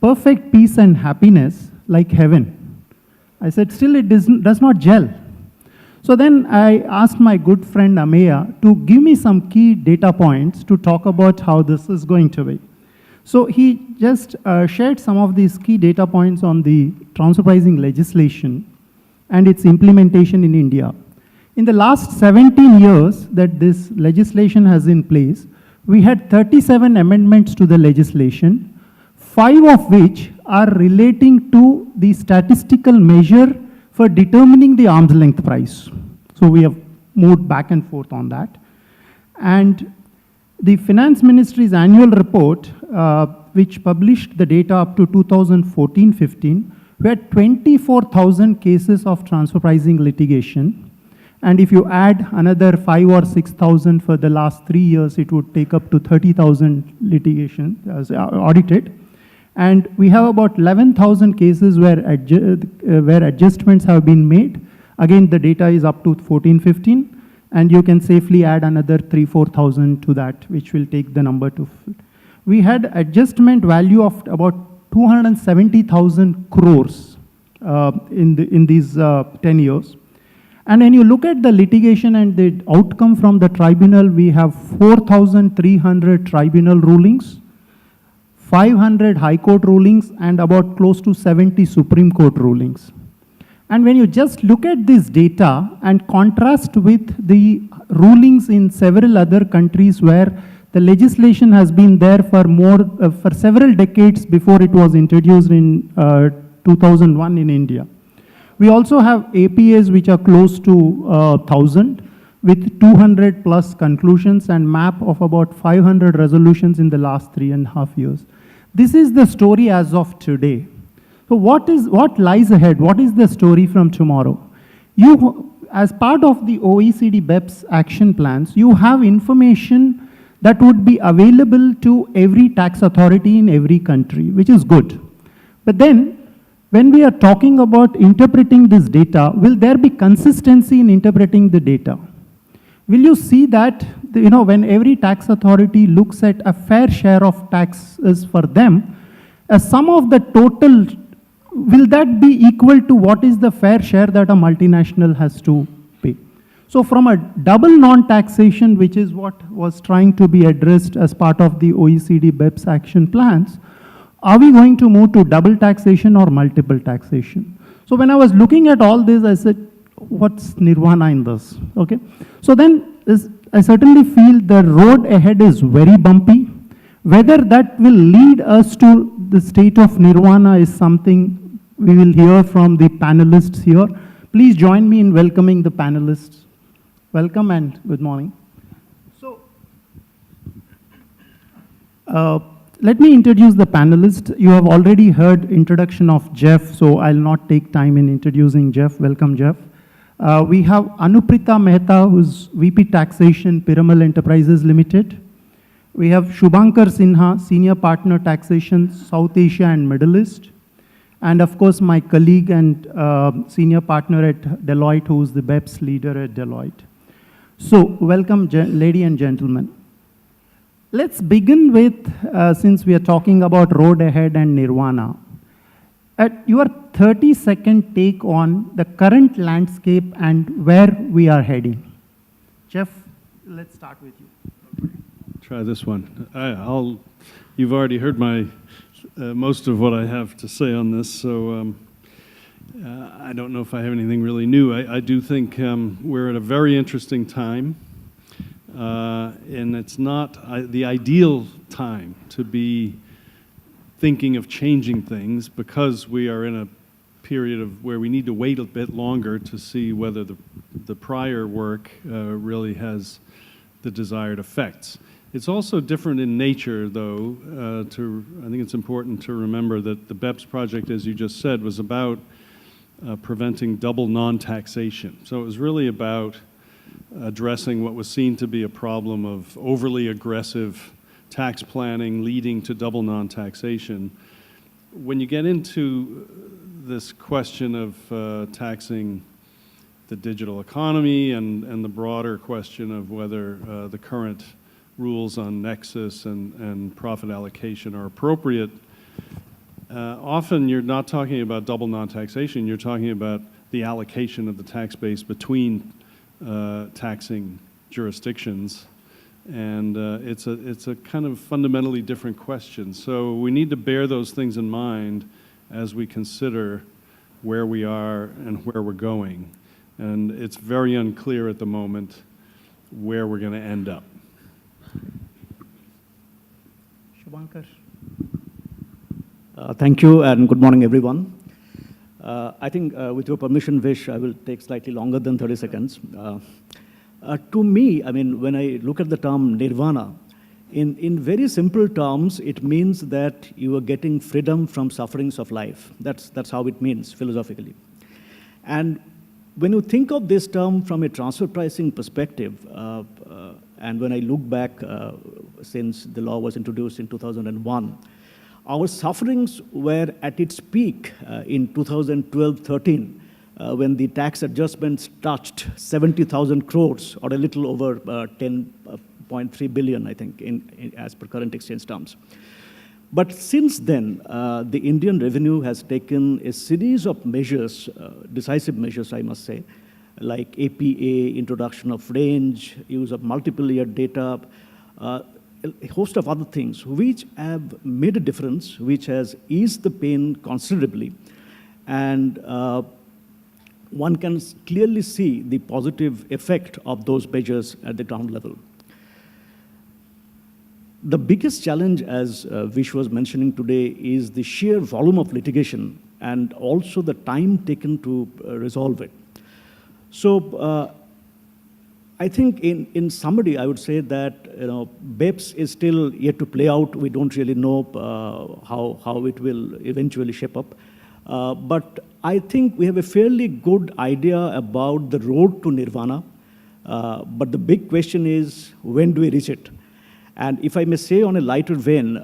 perfect peace and happiness like heaven. I said, still it does not gel. So then I asked my good friend Ameya to give me some key data points to talk about how this is going to be. So he just shared some of these key data points on the transfer pricing legislation and its implementation in India. In the last 17 years that this legislation has in place, we had 37 amendments to the legislation, 5 of which are relating to the statistical measure for determining the arm's length price. So we have moved back and forth on that. And the Finance Ministry's annual report which published the data up to 2014-15, we had 24,000 cases of transfer pricing litigation. And if you add another 5 or 6,000 for the last 3 years, it would take up to 30,000 litigation as audited. And we have about 11,000 cases where adjustments have been made. Again, the data is up to 14-15. And you can safely add another 3,000-4,000 to that, which will take the number to. We had adjustment value of about 270,000 crores in these 10 years. And when you look at the litigation and the outcome from the tribunal, we have 4,300 tribunal rulings, 500 high court rulings, and about close to 70 Supreme Court rulings. And when you just look at this data and contrast with the rulings in several other countries where the legislation has been there for for several decades before it was introduced in 2001 in India. We also have APAs which are close to 1,000 with 200 plus conclusions and map of about 500 resolutions in the last 3.5 years. This is the story as of today. So what lies ahead? What is the story from tomorrow? You, as part of the OECD BEPS action plans, you have information that would be available to every tax authority in every country, which is good. But then, when we are talking about interpreting this data, will there be consistency in interpreting the data? Will you see that, when every tax authority looks at a fair share of taxes for them, a sum of the total, will that be equal to what is the fair share that a multinational has to pay? So from a double non-taxation, which is what was trying to be addressed as part of the OECD BEPS action plans, are we going to move to double taxation or multiple taxation? So when I was looking at all this, I said, what's Nirvana in this? Okay. So then I certainly feel the road ahead is very bumpy. Whether that will lead us to the state of Nirvana is something we will hear from the panelists here. Please join me in welcoming the panelists. Welcome and good morning. So, let me introduce the panelists. You have already heard introduction of Jeff, so I'll not take time in introducing Jeff. Welcome, Jeff. We have Anuprita Mehta, who's VP Taxation, Piramal Enterprises Limited. We have Shubhankar Sinha, Senior Partner Taxation, South Asia and Middle East. And of course, my colleague and Senior Partner at Deloitte, who's the BEPS leader at Deloitte. So, welcome, ladies and gentlemen. Let's begin with, since we are talking about road ahead and Nirvana, at your 30-second take on the current landscape and where we are heading. Jeff, let's start with you. Try this one. You've already heard most of what I have to say on this, so I don't know if I have anything really new. I do think we're at a very interesting time, and it's not the ideal time to be thinking of changing things because we are in a period of where we need to wait a bit longer to see whether the prior work really has the desired effects. It's also different in nature, though. I think it's important to remember that the BEPS project, as you just said, was about preventing double non-taxation. So it was really about addressing what was seen to be a problem of overly aggressive tax planning leading to double non-taxation. When you get into this question of taxing the digital economy and the broader question of whether the current rules on nexus and profit allocation are appropriate, often you're not talking about double non-taxation, you're talking about the allocation of the tax base between taxing jurisdictions. And it's a kind of fundamentally different question. So we need to bear those things in mind as we consider where we are and where we're going. And it's very unclear at the moment where we're going to end up. Shubhankar. Thank you and good morning, everyone. I think with your permission, Vish, I will take slightly longer than 30 seconds. To me, I mean, when I look at the term Nirvana, In very simple terms, it means that you are getting freedom from sufferings of life. That's how it means philosophically. And when you think of this term from a transfer pricing perspective, and when I look back since the law was introduced in 2001, our sufferings were at its peak in 2012-13, when the tax adjustments touched 70,000 crores, or a little over 10.3 billion, I think, as per current exchange terms. But since then, the Indian revenue has taken a series of measures, decisive measures, I must say, like APA, introduction of range, use of multiple layer data, a host of other things, which have made a difference, which has eased the pain considerably. And one can clearly see the positive effect of those measures at the ground level. The biggest challenge, as Vish was mentioning today, is the sheer volume of litigation and also the time taken to resolve it. So I think in summary, I would say that BEPS is still yet to play out. We don't really know how it will eventually shape up. But I think we have a fairly good idea about the road to Nirvana. But the big question is, when do we reach it? And if I may say on a lighter vein,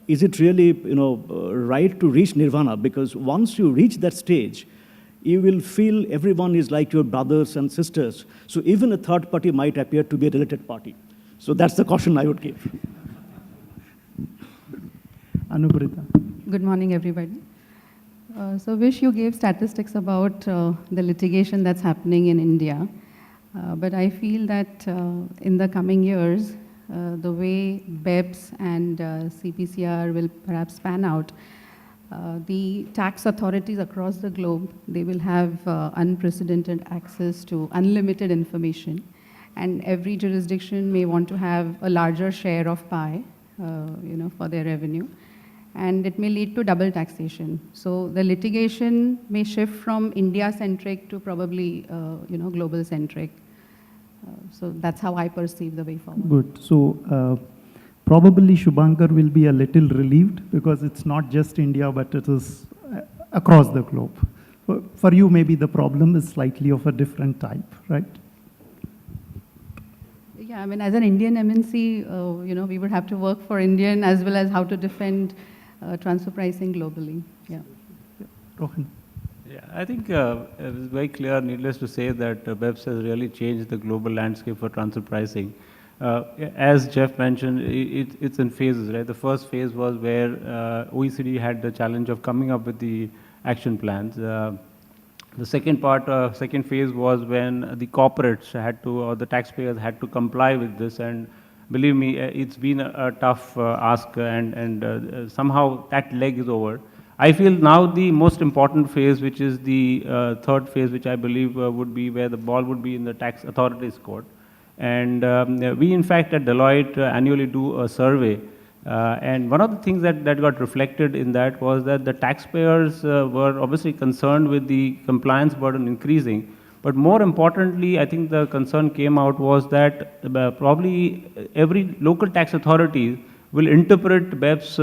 is it really right to reach Nirvana? Because once you reach that stage, you will feel everyone is like your brothers and sisters. So even a third party might appear to be a related party. So that's the caution I would give. Anubrita. Good morning, everybody. So Vish, you gave statistics about the litigation that's happening in India. But I feel that in the coming years, the way BEPS and CPCR will perhaps pan out, the tax authorities across the globe, they will have unprecedented access to unlimited information. And every jurisdiction may want to have a larger share of pie, for their revenue. And it may lead to double taxation. So the litigation may shift from India-centric to probably, global-centric. So that's how I perceive the way forward. Good. So probably Shubhankar will be a little relieved because it's not just India, but it is across the globe. For you, maybe the problem is slightly of a different type, right? Yeah, I mean, as an Indian MNC, we would have to work for Indian as well as how to defend transfer pricing globally. Yeah. Rohan. Yeah, I think it is very clear, needless to say, that BEPS has really changed the global landscape for transfer pricing. As Jeff mentioned, it's in phases, right? The first phase was where OECD had the challenge of coming up with the action plans. The second phase was when the corporates had to, or the taxpayers had to comply with this, and believe me, it's been a tough ask, and somehow that leg is over. I feel now the most important phase, which is the third phase, which I believe would be where the ball would be in the tax authorities' court. And we, in fact, at Deloitte annually do a survey. And one of the things that got reflected in that was that the taxpayers were obviously concerned with the compliance burden increasing. But more importantly, I think the concern came out was that probably every local tax authority will interpret BEPS,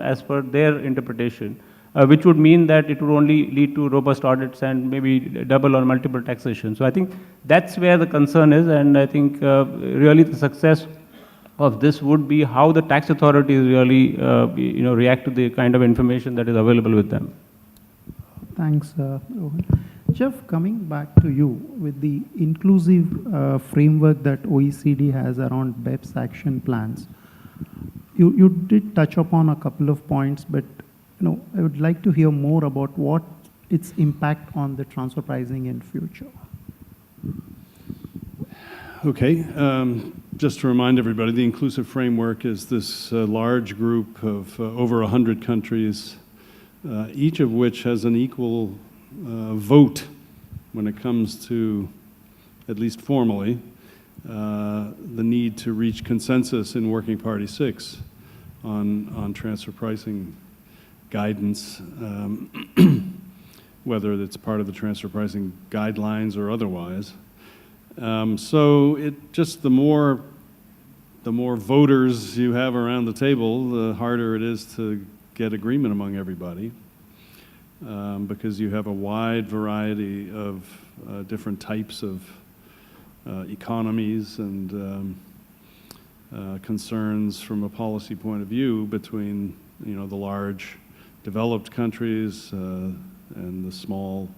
as per their interpretation, which would mean that it would only lead to robust audits and maybe double or multiple taxation. So I think that's where the concern is, and I think really the success of this would be how the tax authorities really, react to the kind of information that is available with them. Thanks, Rohan. Jeff, coming back to you with the inclusive framework that OECD has around BEPS action plans. You did touch upon a couple of points, but I would like to hear more about what its impact on the transfer pricing in future. Okay, just to remind everybody, the inclusive framework is this large group of over 100 countries, each of which has an equal vote when it comes to, at least formally, the need to reach consensus in Working Party 6 on transfer pricing guidance, whether it's part of the transfer pricing guidelines or otherwise. So the more the more voters you have around the table, the harder it is to get agreement among everybody, because you have a wide variety of different types of economies and concerns from a policy point of view between, the large developed countries and the small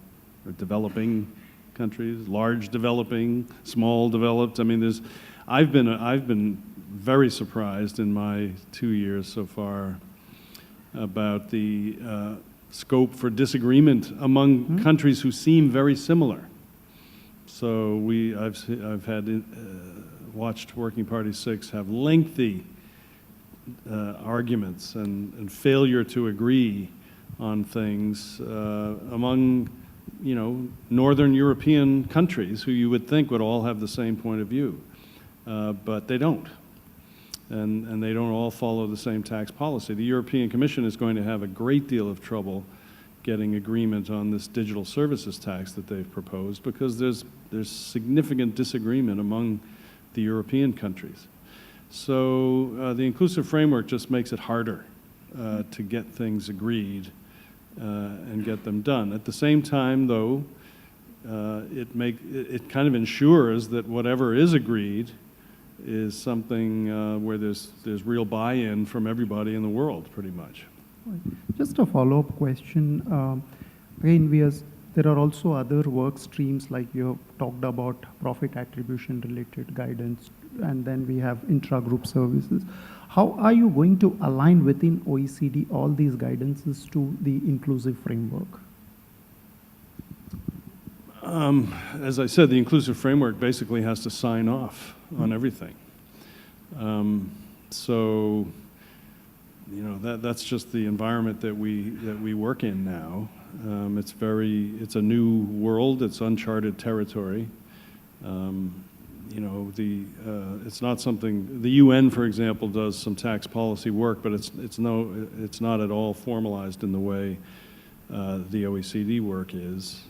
or developing countries, large developing, small developed. I mean, I've been very surprised in my 2 years so far about the scope for disagreement among countries who seem very similar. So I've had watched Working Party 6 have lengthy arguments and failure to agree on things among Northern European countries who you would think would all have the same point of view, but they don't. And they don't all follow the same tax policy. The European Commission is going to have a great deal of trouble getting agreement on this digital services tax that they've proposed, because there's significant disagreement among the European countries. So the inclusive framework just makes it harder to get things agreed and get them done. At the same time, though, it kind of ensures that whatever is agreed is something where there's real buy-in from everybody in the world, pretty much. Just a follow-up question. Again, there are also other work streams, like you have talked about profit attribution related guidance, and then we have intra-group services. How are you going to align within OECD all these guidances to the inclusive framework? As I said, the inclusive framework basically has to sign off on everything. So, that's just the environment that we work in now. It's a new world. It's uncharted territory. It's not something. The UN, for example, does some tax policy work, but it's not at all formalized in the way the OECD work is.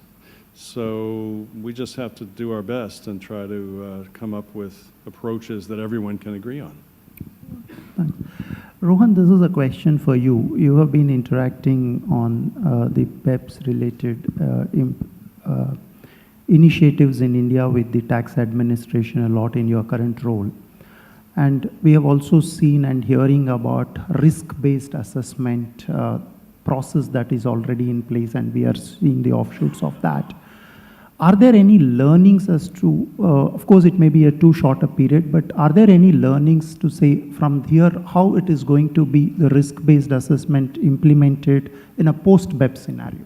So we just have to do our best and try to come up with approaches that everyone can agree on. Thanks. Rohan, this is a question for you. You have been interacting on the BEPS-related initiatives in India with the tax administration a lot in your current role. And we have also seen and hearing about risk-based assessment process that is already in place, and we are seeing the offshoots of that. Are there any learnings as to, of course it may be a too short a period, but are there any learnings to say from here how it is going to be the risk-based assessment implemented in a post-BEPS scenario?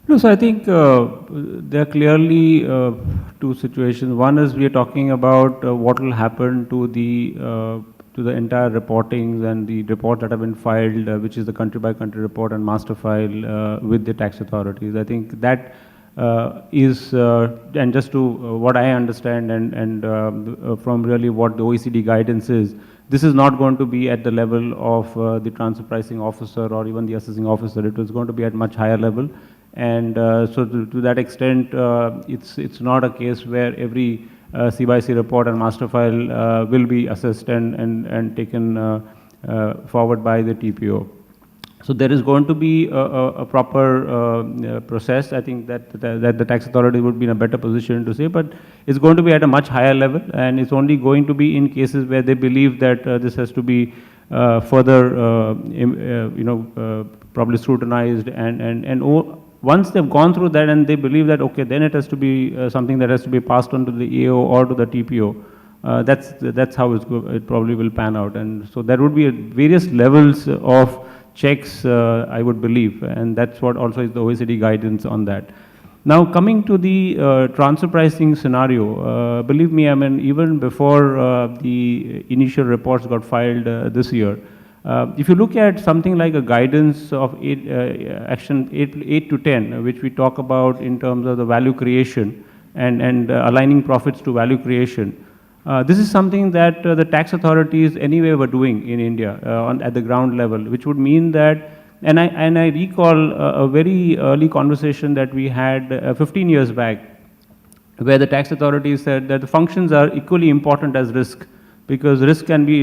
No, so I think there are clearly two situations. One is we are talking about what will happen to the entire reportings and the reports that have been filed, which is the country-by-country report and master file with the tax authorities. I think that is, and just to what I understand and from really what the OECD guidance is, this is not going to be at the level of the transfer pricing officer or even the assessing officer. It is going to be at much higher level. And so to that extent, it's not a case where every C/C report and master file will be assessed and taken forward by the TPO. So there is going to be a proper process. I think that the tax authority would be in a better position to say, but it's going to be at a much higher level, and it's only going to be in cases where they believe that this has to be further, probably scrutinized, and once they've gone through that and they believe that, okay, then it has to be something that has to be passed on to the AO or to the TPO. That's how it probably will pan out. And so there would be various levels of checks, I would believe, and that's what also is the OECD guidance on that. Now, coming to the transfer pricing scenario, believe me, I mean, even before the initial reports got filed this year, if you look at something like a guidance of action 8 to 10, which we talk about in terms of the value creation and aligning profits to value creation, this is something that the tax authorities anyway were doing in India at the ground level, which would mean that, and I recall a very early conversation that we had 15 years back, where the tax authorities said that the functions are equally important as risk. because risk can be,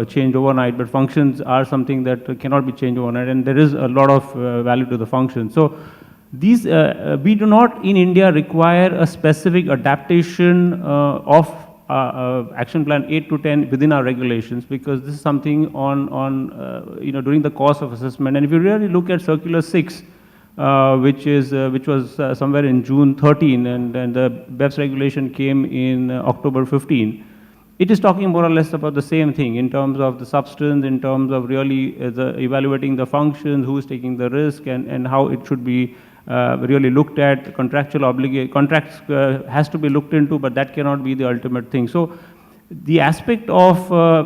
changed overnight, but functions are something that cannot be changed overnight, and there is a lot of value to the function. So these, we do not in India require a specific adaptation of action plan 8 to 10 within our regulations, because this is something during the course of assessment. And if you really look at Circular 6, which was somewhere in June 13, and the BEPS regulation came in October 15. It is talking more or less about the same thing in terms of the substance, in terms of really evaluating the functions, who is taking the risk, and how it should be really looked at. Contracts has to be looked into, but that cannot be the ultimate thing. So the aspect of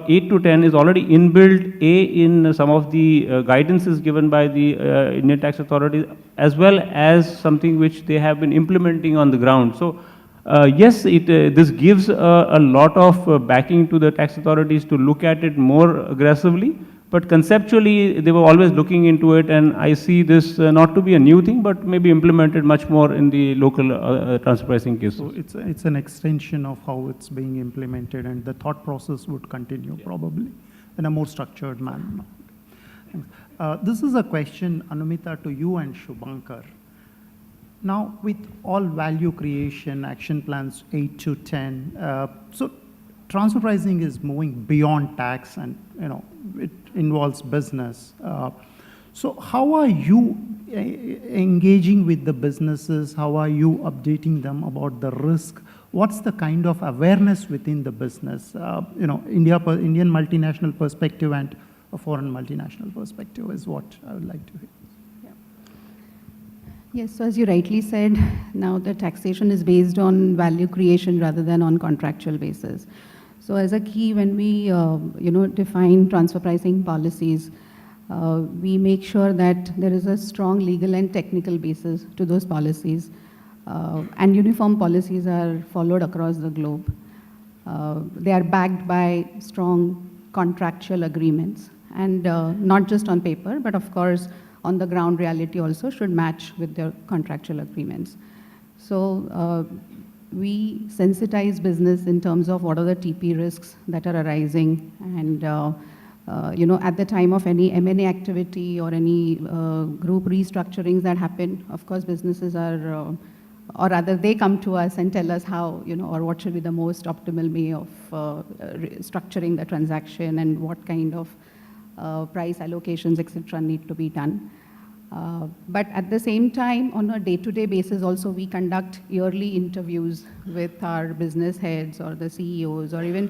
8 to 10 is already inbuilt in some of the guidances given by the Indian tax authorities, as well as something which they have been implementing on the ground. So yes, this gives a lot of backing to the tax authorities to look at it more aggressively, but conceptually they were always looking into it, and I see this not to be a new thing, but maybe implemented much more in the local transfer pricing cases. So it's an extension of how it's being implemented, and the thought process would continue probably in a more structured manner. This is a question, Anumita, to you and Shubhankar. Now, with all value creation, action plans 8 to 10, so transfer pricing is moving beyond tax, and it involves business. So how are you engaging with the businesses? How are you updating them about the risk? What's the kind of awareness within the business? Indian multinational perspective and a foreign multinational perspective is what I would like to hear. Yes, so as you rightly said, now the taxation is based on value creation rather than on contractual basis. So as a key, when we define transfer pricing policies, we make sure that there is a strong legal and technical basis to those policies, and uniform policies are followed across the globe. They are backed by strong contractual agreements, and not just on paper, but of course on the ground reality also should match with their contractual agreements. So we sensitize business in terms of what are the TP risks that are arising, and at the time of any M&A activity or any group restructurings that happen, of course businesses are, or rather they come to us and tell us how, or what should be the most optimal way of structuring the transaction, and what kind of price allocations, etc. need to be done. But at the same time, on a day-to-day basis also, we conduct yearly interviews with our business heads or the CEOs, or even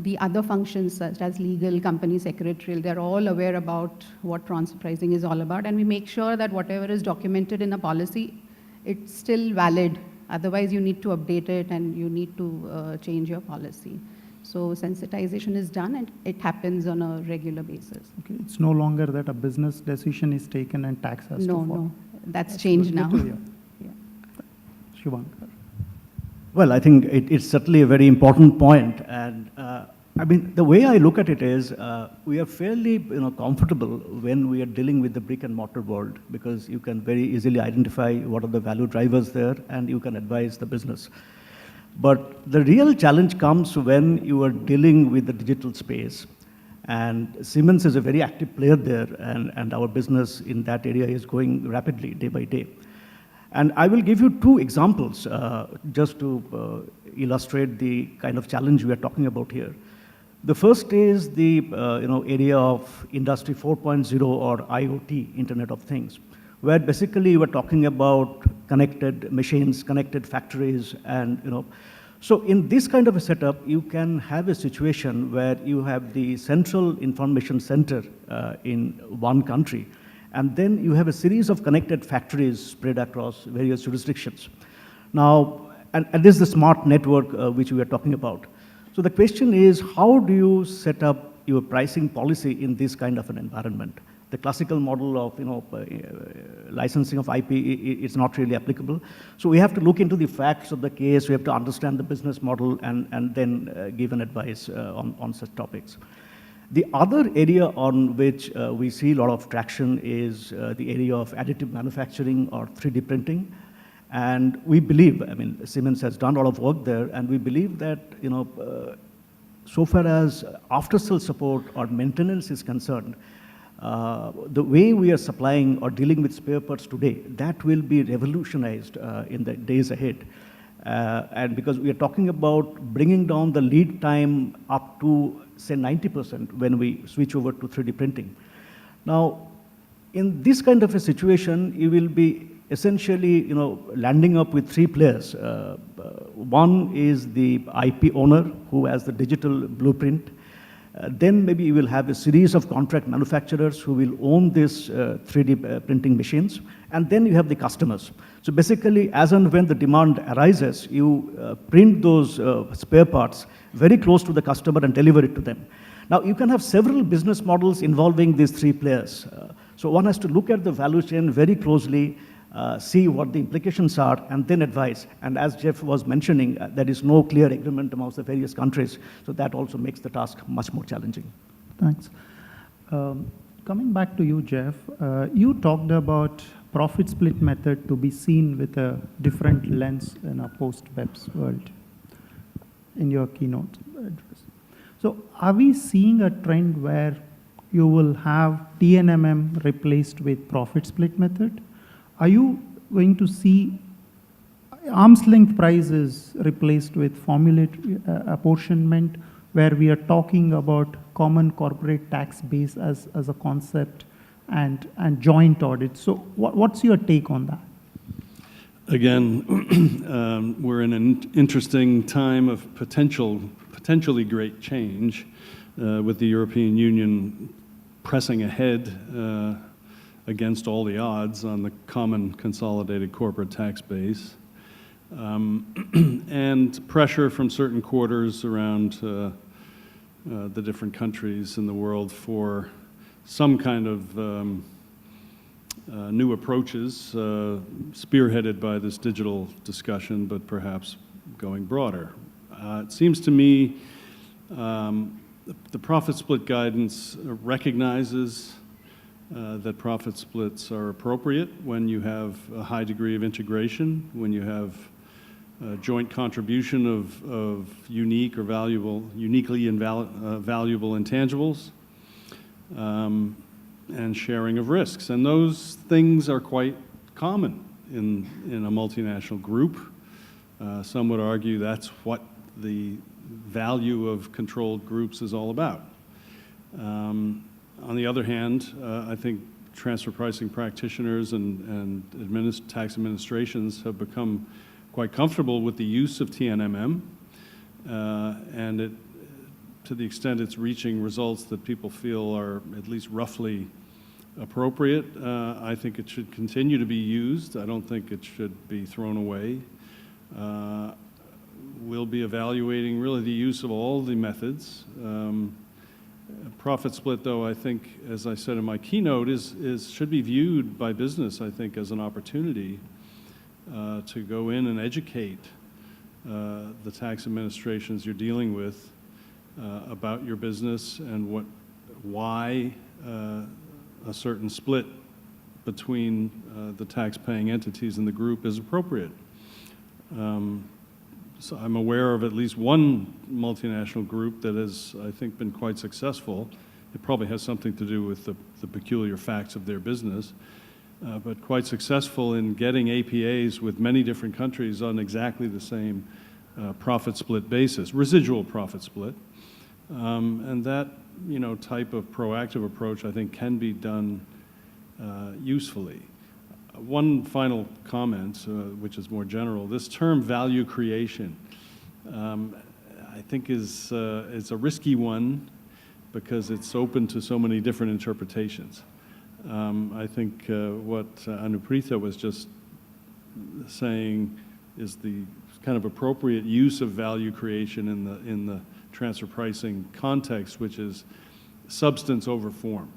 the other functions such as legal, company secretarial. They're all aware about what transfer pricing is all about, and we make sure that whatever is documented in a policy, it's still valid. Otherwise, you need to update it and you need to change your policy. So sensitization is done, and it happens on a regular basis. Okay, it's no longer that a business decision is taken and tax has to follow. No, that's changed now. Yeah. Shubhankar. Well, I think it's certainly a very important point, and I mean, the way I look at it is we are fairly comfortable when we are dealing with the brick and mortar world, because you can very easily identify what are the value drivers there, and you can advise the business. But the real challenge comes when you are dealing with the digital space. And Siemens is a very active player there, and our business in that area is growing rapidly day by day. And I will give you two examples just to illustrate the kind of challenge we are talking about here. The first is the area of Industry 4.0 or IoT, Internet of Things, where basically we're talking about connected machines, connected factories, and so in this kind of a setup, you can have a situation where you have the central information center in one country, and then you have a series of connected factories spread across various jurisdictions. Now, and this is the smart network which we are talking about. So the question is, how do you set up your pricing policy in this kind of an environment? The classical model of licensing of IP is not really applicable. So we have to look into the facts of the case. We have to understand the business model, and then give an advice on such topics. The other area on which we see a lot of traction is the area of additive manufacturing or 3D printing. And we believe, I mean, Siemens has done a lot of work there, and we believe that so far as after-sale support or maintenance is concerned, the way we are supplying or dealing with spare parts today, that will be revolutionized in the days ahead. And because we are talking about bringing down the lead time up to, say, 90% when we switch over to 3D printing. Now, in this kind of a situation, you will be essentially, landing up with three players. One is the IP owner who has the digital blueprint. Then maybe you will have a series of contract manufacturers who will own these 3D printing machines. And then you have the customers. So basically, as and when the demand arises, you print those spare parts very close to the customer and deliver it to them. Now, you can have several business models involving these three players. So one has to look at the value chain very closely, see what the implications are, and then advise. And as Jeff was mentioning, there is no clear agreement amongst the various countries. So that also makes the task much more challenging. Thanks. Coming back to you, Jeff, you talked about profit split method to be seen with a different lens in a post-BEPS world in your keynote address. So are we seeing a trend where you will have TNMM replaced with profit split method? Are you going to see arm's length prices replaced with formulaic apportionment, where we are talking about common corporate tax base as a concept and joint audit? So what's your take on that? Again, we're in an interesting time of potentially great change with the European Union pressing ahead against all the odds on the common consolidated corporate tax base, and pressure from certain quarters around the different countries in the world for some kind of new approaches spearheaded by this digital discussion, but perhaps going broader. It seems to me the profit split guidance recognizes that profit splits are appropriate when you have a high degree of integration, when you have joint contribution of unique or uniquely valuable intangibles, and sharing of risks. And those things are quite common in a multinational group. Some would argue that's what the value of controlled groups is all about. On the other hand, I think transfer pricing practitioners and tax administrations have become quite comfortable with the use of TNMM, and to the extent it's reaching results that people feel are at least roughly appropriate, I think it should continue to be used. I don't think it should be thrown away. We'll be evaluating really the use of all the methods. Profit split, though, I think, as I said in my keynote, should be viewed by business, I think, as an opportunity to go in and educate the tax administrations you're dealing with about your business and why a certain split between the tax-paying entities in the group is appropriate. So I'm aware of at least one multinational group that has, I think, been quite successful. It probably has something to do with the peculiar facts of their business, but quite successful in getting APAs with many different countries on exactly the same profit split basis, residual profit split. And that, type of proactive approach, I think, can be done usefully. One final comment, which is more general. This term value creation, I think is a risky one because it's open to so many different interpretations. I think what Anupreeta was just saying is the kind of appropriate use of value creation in the transfer pricing context, which is substance over form.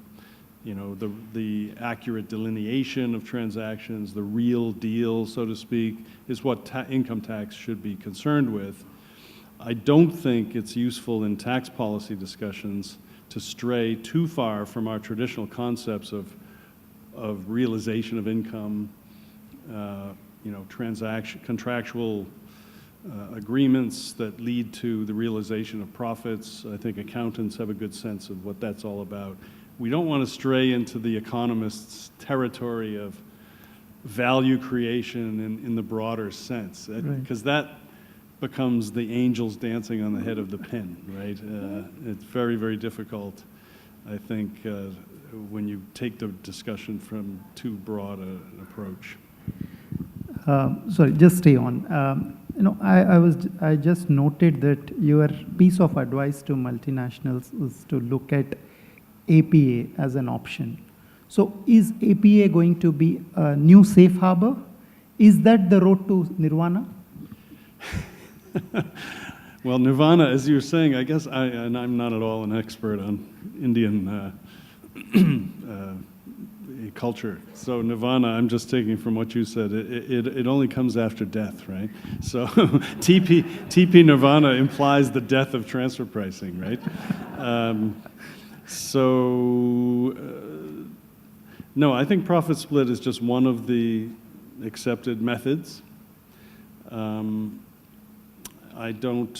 The accurate delineation of transactions, the real deal, so to speak, is what income tax should be concerned with. I don't think it's useful in tax policy discussions to stray too far from our traditional concepts of realization of income, contractual agreements that lead to the realization of profits. I think accountants have a good sense of what that's all about. We don't want to stray into the economist's territory of value creation in the broader sense, because that becomes the angels dancing on the head of the pin, right? It's very, very difficult, I think, when you take the discussion from too broad an approach. Sorry, just stay on. I just noted that your piece of advice to multinationals is to look at APA as an option. So is APA going to be a new safe harbor? Is that the road to Nirvana? Well, Nirvana, as you were saying, I guess, and I'm not at all an expert on Indian culture. So Nirvana, I'm just taking from what you said, it only comes after death, right? So TP Nirvana implies the death of transfer pricing, right? No, I think profit split is just one of the accepted methods. I don't,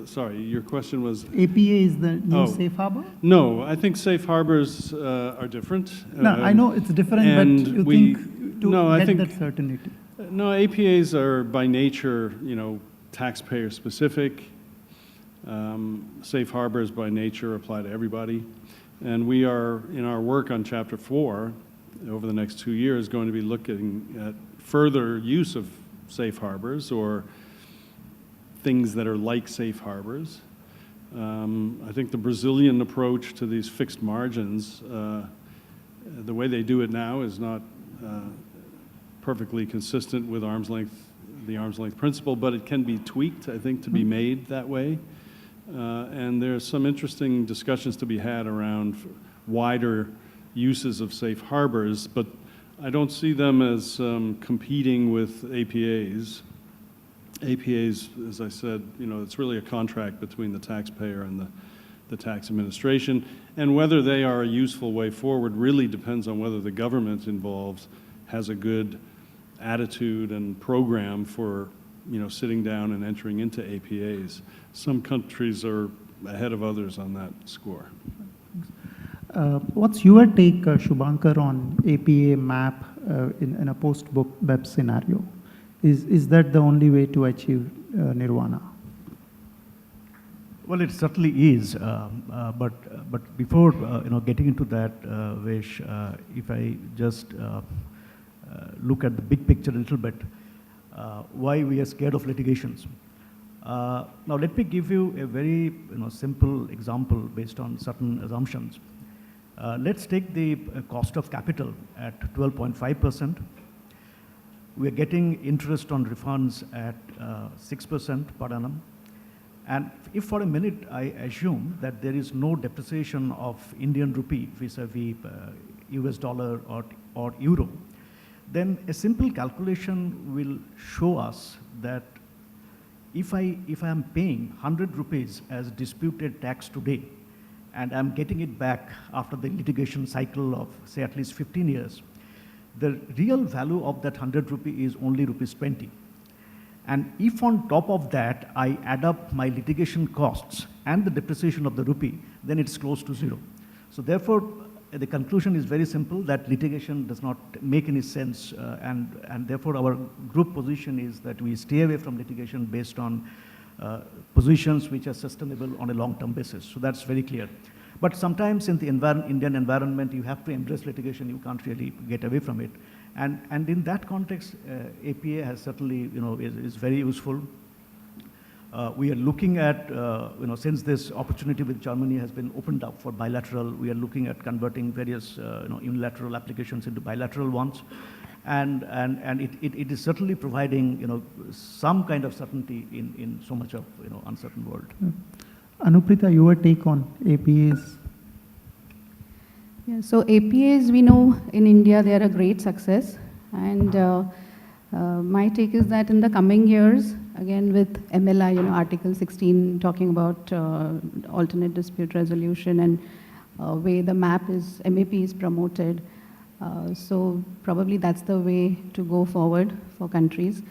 sorry, your question was? APA is the new safe harbor? No, I think safe harbors are different. No, I know it's different, but you think to get that certainty? No, APAs are by nature, taxpayer specific. Safe harbors by nature apply to everybody. And we are, in our work on Chapter 4, over the next 2 years, going to be looking at further use of safe harbors or things that are like safe harbors. I think the Brazilian approach to these fixed margins, the way they do it now is not perfectly consistent with the arm's length principle, but it can be tweaked, I think, to be made that way. And there's some interesting discussions to be had around wider uses of safe harbors, but I don't see them as competing with APAs. APAs, as I said, it's really a contract between the taxpayer and the tax administration, and whether they are a useful way forward really depends on whether the government involved has a good attitude and program for sitting down and entering into APAs. Some countries are ahead of others on that score. What's your take, Shubhankar, on APA map in a post-BEPS scenario? Is that the only way to achieve Nirvana? Well, it certainly is, but before getting into that, Vish, if I just look at the big picture a little bit, why we are scared of litigations. Now, let me give you a very simple example based on certain assumptions. Let's take the cost of capital at 12.5%. We are getting interest on refunds at 6% per annum. And if for a minute I assume that there is no depreciation of Indian rupee vis-a-vis US dollar or euro, then a simple calculation will show us that if I am paying 100 rupees as disputed tax today, and I'm getting it back after the litigation cycle of, say, at least 15 years, the real value of that 100 rupee is only rupees 20. And if on top of that, I add up my litigation costs and the depreciation of the rupee, then it's close to zero. So therefore, the conclusion is very simple, that litigation does not make any sense, and therefore our group position is that we stay away from litigation based on positions which are sustainable on a long-term basis. So that's very clear. But sometimes in the Indian environment, you have to embrace litigation. You can't really get away from it. And in that context, APA has certainly, is very useful. We are looking at, since this opportunity with Germany has been opened up for bilateral, we are looking at converting various, unilateral applications into bilateral ones. And it is certainly providing, some kind of certainty in so much of, uncertain world. Anuprita, your take on APAs? Yeah, so APAs, we know in India they are a great success, and my take is that in the coming years, again with MLI, Article 16 talking about alternate dispute resolution and way the MAP is promoted, so probably that's the way to go forward for countries.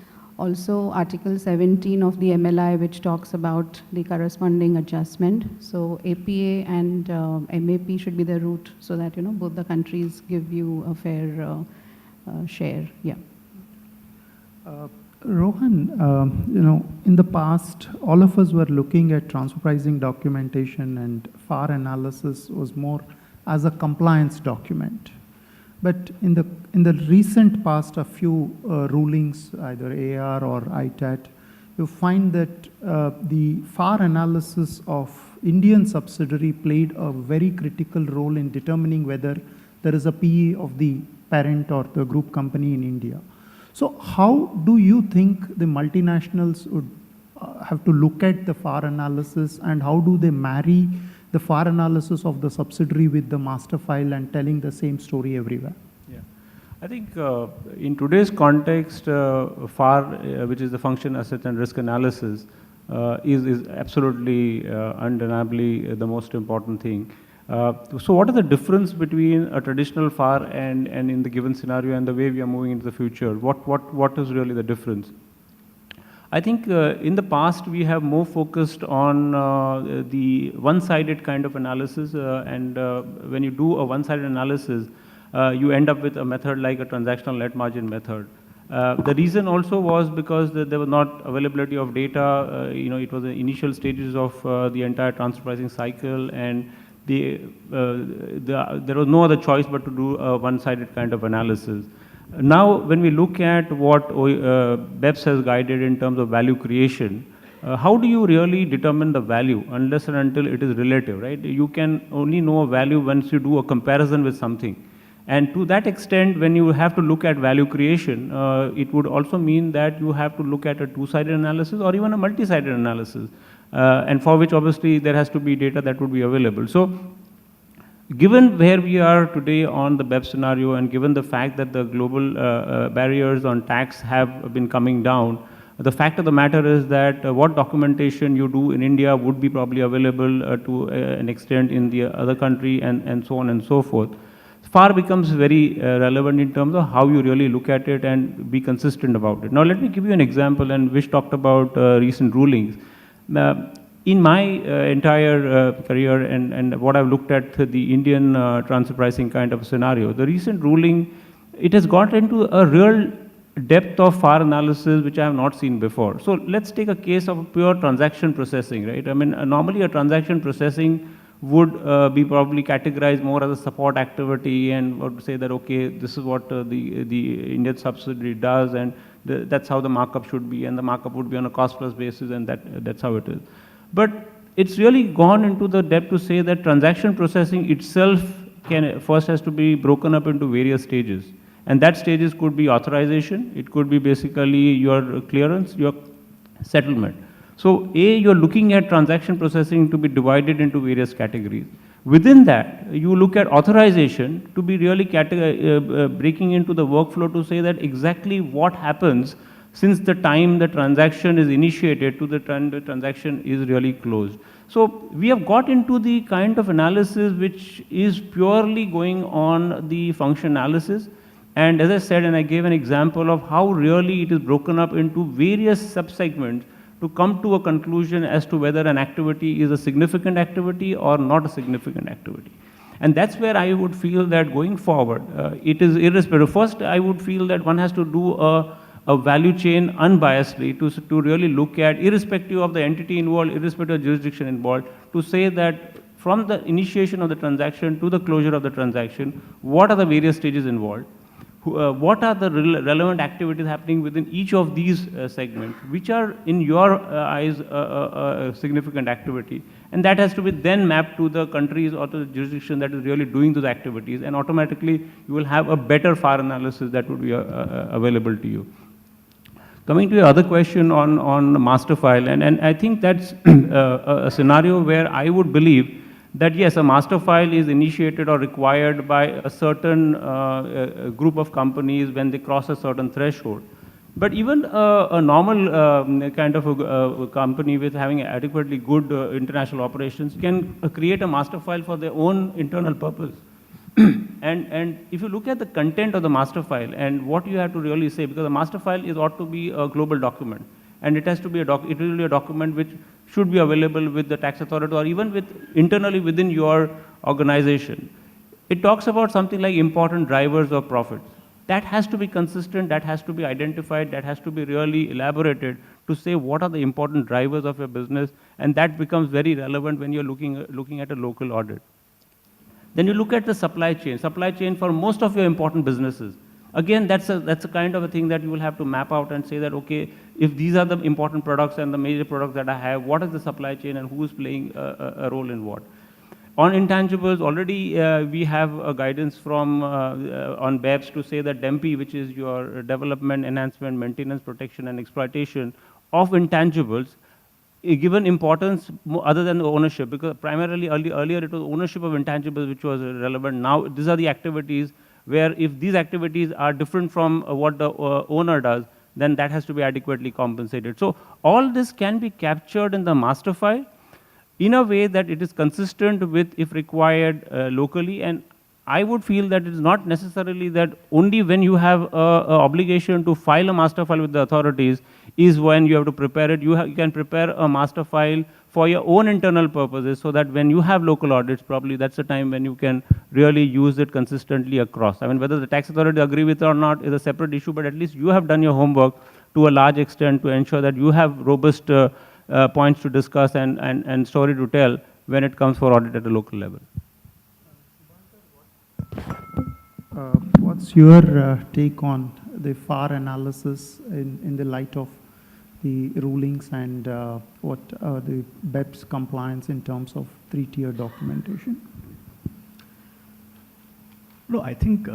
Also, Article 17 of the MLI, which talks about the corresponding adjustment. So APA and MAP should be the route so that, both the countries give you a fair share. Yeah. Rohan, in the past, all of us were looking at transfer pricing documentation, and FAR analysis was more as a compliance document. But in the recent past, a few rulings, either AR or ITAT, you find that the FAR analysis of Indian subsidiary played a very critical role in determining whether there is a PE of the parent or the group company in India. So how do you think the multinationals would have to look at the FAR analysis, and how do they marry the FAR analysis of the subsidiary with the master file and telling the same story everywhere? Yeah, I think in today's context, FAR, which is the function, asset and risk analysis, is absolutely, undeniably the most important thing. So what is the difference between a traditional FAR and in the given scenario and the way we are moving into the future? What is really the difference? I think in the past we have more focused on the one-sided kind of analysis, and when you do a one-sided analysis, you end up with a method like a transactional net margin method. The reason also was because there was not availability of data. It was the initial stages of the entire transfer pricing cycle, and there was no other choice but to do a one-sided kind of analysis. Now, when we look at what BEPS has guided in terms of value creation, how do you really determine the value unless and until it is relative, right? You can only know a value once you do a comparison with something. And to that extent, when you have to look at value creation, it would also mean that you have to look at a two-sided analysis or even a multi-sided analysis, and for which obviously there has to be data that would be available. So, given where we are today on the BEPS scenario, and given the fact that the global barriers on tax have been coming down, the fact of the matter is that what documentation you do in India would be probably available to an extent in the other country, and so on and so forth. FAR becomes very relevant in terms of how you really look at it and be consistent about it. Now, let me give you an example, and Vish talked about recent rulings. In my entire career and what I've looked at the Indian transfer pricing kind of scenario, the recent ruling, it has got into a real depth of FAR analysis which I have not seen before. So let's take a case of pure transaction processing, right? I mean, normally a transaction processing would be probably categorized more as a support activity, and would say that, okay, this is what the Indian subsidiary does, and that's how the markup should be, and the markup would be on a cost plus basis, and that's how it is. But it's really gone into the depth to say that transaction processing itself first has to be broken up into various stages. And that stages could be authorization, it could be basically your clearance, your settlement. So you're looking at transaction processing to be divided into various categories. Within that, you look at authorization to be really breaking into the workflow to say that exactly what happens since the time the transaction is initiated to the time the transaction is really closed. So we have got into the kind of analysis which is purely going on the function analysis. And as I said, and I gave an example of how really it is broken up into various subsegments to come to a conclusion as to whether an activity is a significant activity or not a significant activity. And that's where I would feel that going forward, it is irrespective. First, I would feel that one has to do a value chain unbiasedly to really look at, irrespective of the entity involved, irrespective of jurisdiction involved, to say that from the initiation of the transaction to the closure of the transaction, what are the various stages involved? What are the relevant activities happening within each of these segments, which are in your eyes a significant activity, and that has to be then mapped to the countries or to the jurisdiction that is really doing those activities, and automatically you will have a better FAR analysis that would be available to you. Coming to your other question on master file, and I think that's a scenario where I would believe that yes, a master file is initiated or required by a certain group of companies when they cross a certain threshold. But even a normal kind of a company with having adequately good international operations can create a master file for their own internal purpose. And if you look at the content of the master file and what you have to really say, because the master file is ought to be a global document, and it has to be it will be a document which should be available with the tax authority or even with internally within your organization. It talks about something like important drivers of profits. That has to be consistent, that has to be identified, that has to be really elaborated to say what are the important drivers of your business, and that becomes very relevant when you're looking at a local audit. Then you look at the supply chain for most of your important businesses. Again, that's a kind of a thing that you will have to map out and say that, okay, if these are the important products and the major products that I have, what is the supply chain and who is playing a role in what? On intangibles, already we have a guidance from on BEPS to say that DEMPI, which is your development, enhancement, maintenance, protection, and exploitation of intangibles, given importance other than ownership, because primarily earlier it was ownership of intangibles which was relevant. Now these are the activities where if these activities are different from what the owner does, then that has to be adequately compensated. So all this can be captured in the master file in a way that it is consistent with, if required, locally. And I would feel that it is not necessarily that only when you have an obligation to file a master file with the authorities is when you have to prepare it. You can prepare a master file for your own internal purposes, so that when you have local audits, probably that's the time when you can really use it consistently across. I mean, whether the tax authority agree with it or not is a separate issue, but at least you have done your homework to a large extent to ensure that you have robust points to discuss and story to tell when it comes for audit at a local level. What's your take on the FAR analysis in the light of the rulings and what the BEPS compliance in terms of 3-tier documentation? No, I think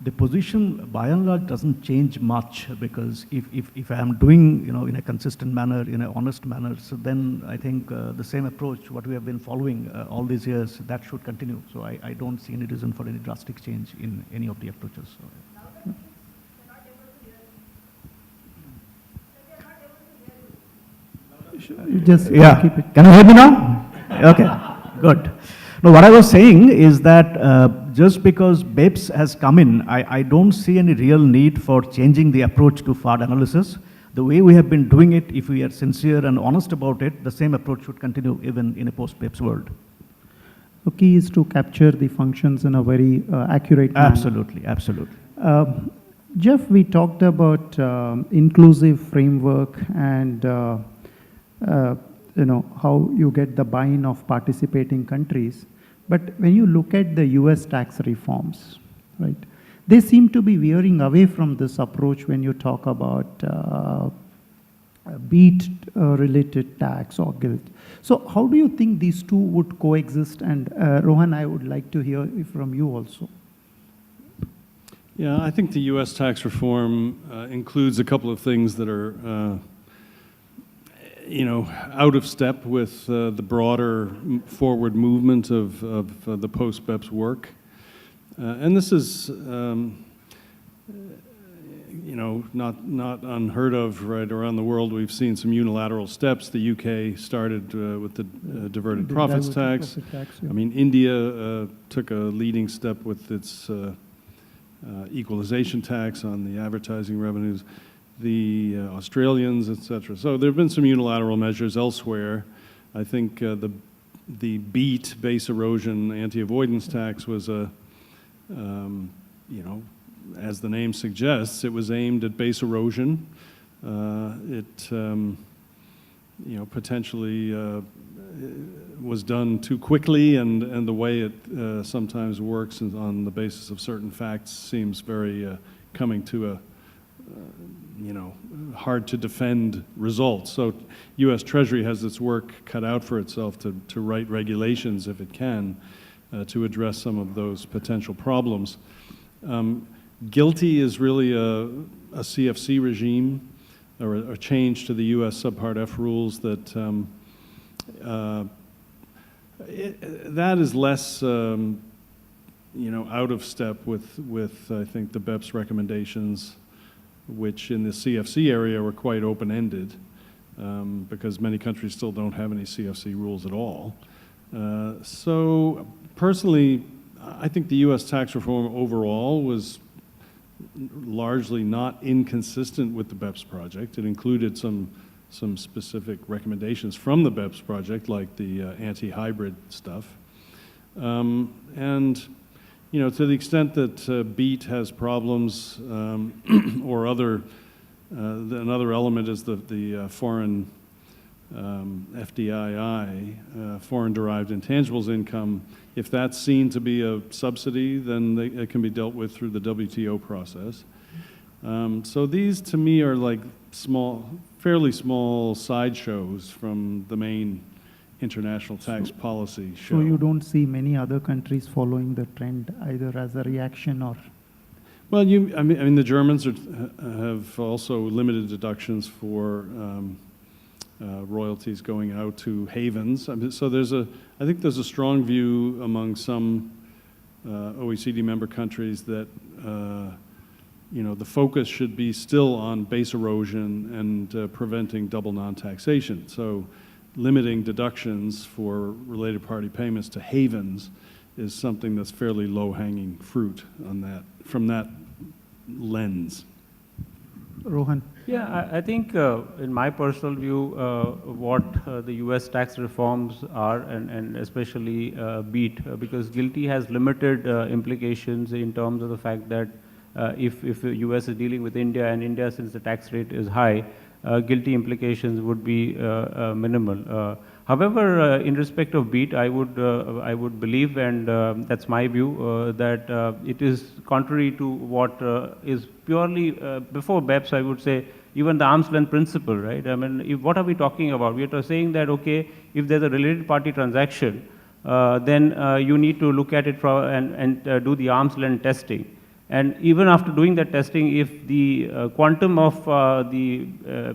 the position by and large doesn't change much, because if I am doing, in a consistent manner, in an honest manner, so then I think the same approach, what we have been following all these years, that should continue. So I don't see any reason for any drastic change in any of the approaches. So, Just yeah. keep it. Can you hear me now? Okay, good. No, what I was saying is that just because BEPS has come in, I don't see any real need for changing the approach to FAR analysis. The way we have been doing it, if we are sincere and honest about it, the same approach should continue even in a post-BEPS world. The key is to capture the functions in a very accurate manner. Absolutely, absolutely. Jeff, we talked about inclusive framework and how you get the buy-in of participating countries. But when you look at the US tax reforms, right, they seem to be veering away from this approach when you talk about beat-related tax or guilt. So how do you think these two would coexist? And Rohan, I would like to hear from you also. Yeah, I think the U.S. tax reform includes a couple of things that are, out of step with the broader forward movement of the post-BEPS work. And this is, not unheard of right around the world. We've seen some unilateral steps. The UK started with the diverted profits tax. Yeah. I mean, India took a leading step with its equalization tax on the advertising revenues, the Australians, etc. So there have been some unilateral measures elsewhere. I think the BEAT, base erosion anti-avoidance tax, was a, as the name suggests, it was aimed at base erosion. Potentially was done too quickly, and the way it sometimes works on the basis of certain facts seems very coming to a hard to defend results. So U.S. Treasury has its work cut out for itself to write regulations, if it can, to address some of those potential problems. GILTI is really a CFC regime, or a change to the U.S. Subpart F rules that that is less, out of step with I think the BEPS recommendations, which in the CFC area were quite open-ended, because many countries still don't have any CFC rules at all. So personally, I think the U.S. tax reform overall was largely not inconsistent with the BEPS project. It included some specific recommendations from the BEPS project, like the anti-hybrid stuff. And you know, to the extent that BEAT has problems, or another element is the foreign FDII, foreign-derived intangibles income. If that's seen to be a subsidy, then it can be dealt with through the WTO process. So these, to me, are like fairly small sideshows from the main international tax policy show. So you don't see many other countries following the trend, either as a reaction or? Well, I mean, the Germans have also limited deductions for royalties going out to havens. I mean, so I think there's a strong view among some OECD member countries that you know, the focus should be still on base erosion and preventing double non-taxation. So limiting deductions for related party payments to havens is something that's fairly low-hanging fruit on that, from that lens. Rohan? Yeah, I think in my personal view, what the US tax reforms are, and especially BEAT, because GILTI has limited implications in terms of the fact that if the US is dealing with India, and India, since the tax rate is high, GILTI implications would be minimal. However, in respect of BEAT, I would believe, and that's my view, that it is contrary to what is purely, before BEPS, I would say, even the arm's length principle, right? I mean, what are we talking about? We are saying that, okay, if there's a related party transaction, then you need to look at it and do the arm's length testing. And even after doing that testing, if the quantum of the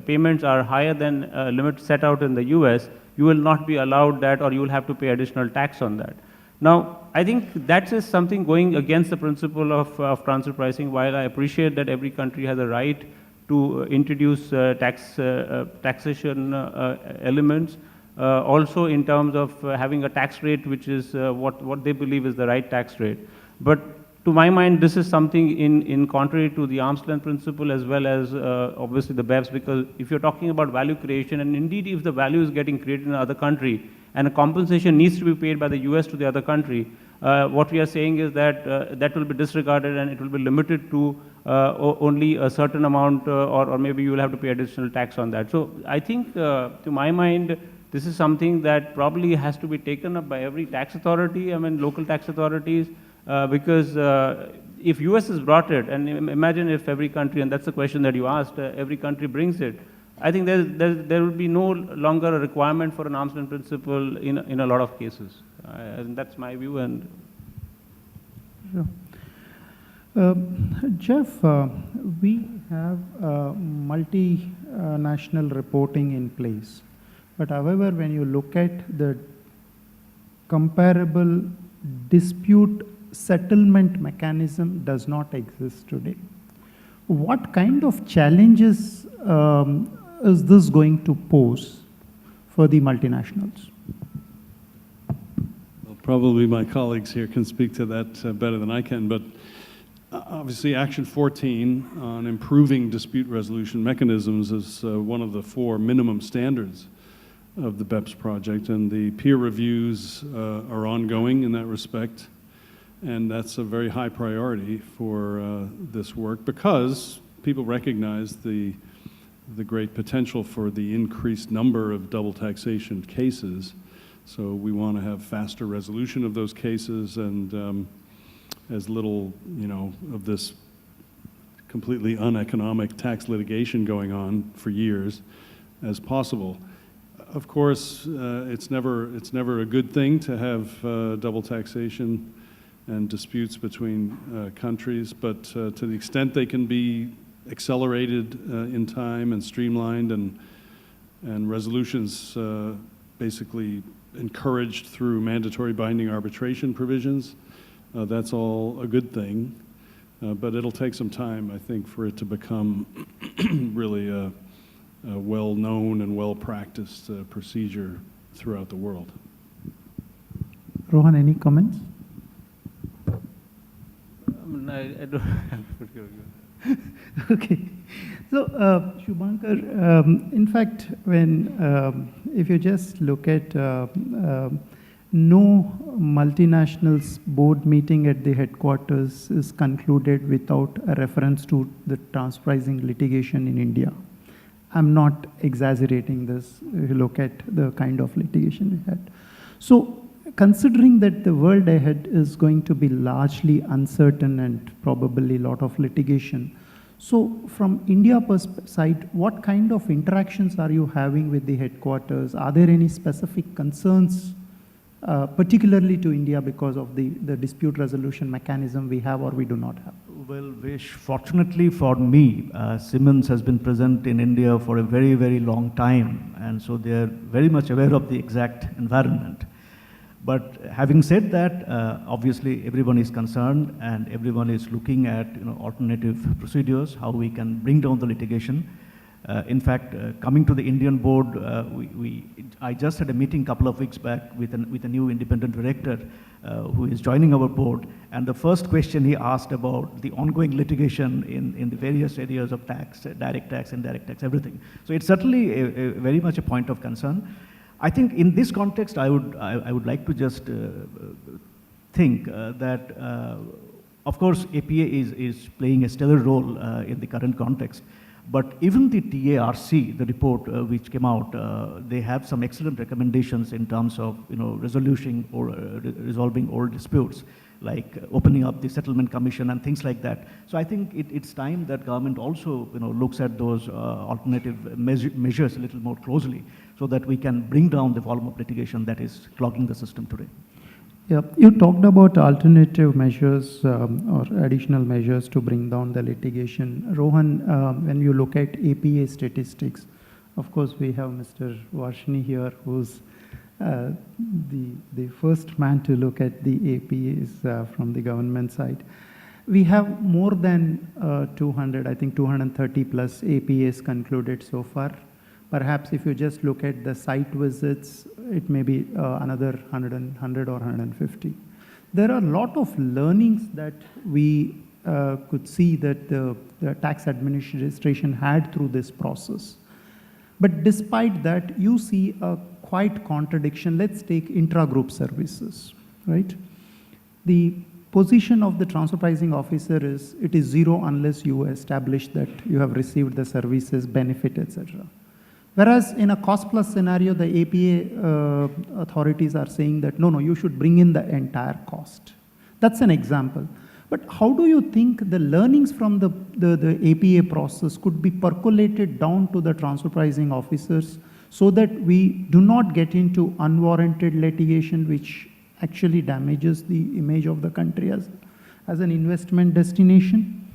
payments are higher than limit set out in the US, you will not be allowed that, or you will have to pay additional tax on that. Now, I think that is something going against the principle of transfer pricing. While I appreciate that every country has a right to introduce taxation elements, also in terms of having a tax rate which is what they believe is the right tax rate. But to my mind, this is something in contrary to the arm's length principle, as well as obviously the BEPS, because if you're talking about value creation, and indeed if the value is getting created in another country and a compensation needs to be paid by the US to the other country, what we are saying is that that will be disregarded and it will be limited to only a certain amount, or maybe you will have to pay additional tax on that. So I think, to my mind, this is something that probably has to be taken up by every tax authority, I mean local tax authorities, because if US has brought it, and imagine if every country, and that's the question that you asked, every country brings it, I think there will be no longer a requirement for an arm's length principle in a lot of cases. And that's my view. And sure. Jeff, we have multinational reporting in place. But however, when you look at the comparable dispute settlement mechanism does not exist today. What kind of challenges is this going to pose for the multinationals? Well, probably my colleagues here can speak to that better than I can, but obviously Action 14 on improving dispute resolution mechanisms is one of the 4 minimum standards of the BEPS project, and the peer reviews are ongoing in that respect. And that's a very high priority for this work, because people recognize the great potential for the increased number of double taxation cases. So we want to have faster resolution of those cases, and as little, of this completely uneconomic tax litigation going on for years as possible. Of course, it's never a good thing to have double taxation and disputes between countries, but to the extent they can be accelerated in time and streamlined, and resolutions basically encouraged through mandatory binding arbitration provisions, that's all a good thing. But it'll take some time, I think, for it to become really a well-known and well-practiced procedure throughout the world. Rohan, any comments? I don't have to give you. Okay. So, Shubhankar, in fact, if you just look at no multinationals board meeting at the headquarters is concluded without a reference to the transfer pricing litigation in India. I'm not exaggerating this if you look at the kind of litigation we had. So, considering that the world ahead is going to be largely uncertain and probably a lot of litigation, so from India side, what kind of interactions are you having with the headquarters? Are there any specific concerns, particularly to India because of the dispute resolution mechanism we have or we do not have? Well, Vish, fortunately for me, Siemens has been present in India for a very, very long time, and so they are very much aware of the exact environment. But having said that, obviously everyone is concerned and everyone is looking at alternative procedures, how we can bring down the litigation. In fact, coming to the Indian board, I just had a meeting a couple of weeks back with a new independent director who is joining our board, and the first question he asked about the ongoing litigation in the various areas of tax, direct tax, indirect tax, everything. So it's certainly a very much a point of concern. I think in this context, I would like to just think that, of course, APA is playing a stellar role in the current context. But even the TARC, the report which came out, they have some excellent recommendations in terms of resolution or resolving old disputes, like opening up the settlement commission and things like that. So I think it's time that government also looks at those alternative measures a little more closely, so that we can bring down the volume of litigation that is clogging the system today. Yeah, you talked about alternative measures or additional measures to bring down the litigation. Rohan, when you look at APA statistics, of course we have Mr. Varshini here, who's the first man to look at the APAs from the government side. We have more than 200, I think 230 plus APAs concluded so far. Perhaps if you just look at the site visits, it may be another 100 or 150. There are a lot of learnings that we could see that the tax administration had through this process. But despite that, you see a quite contradiction. Let's take intra-group services, right? The position of the transfer pricing officer is, it is zero unless you establish that you have received the services, benefit, etc. Whereas in a cost plus scenario, the APA authorities are saying that, no, you should bring in the entire cost. That's an example. But how do you think the learnings from the APA process could be percolated down to the transfer pricing officers so that we do not get into unwarranted litigation, which actually damages the image of the country as an investment destination?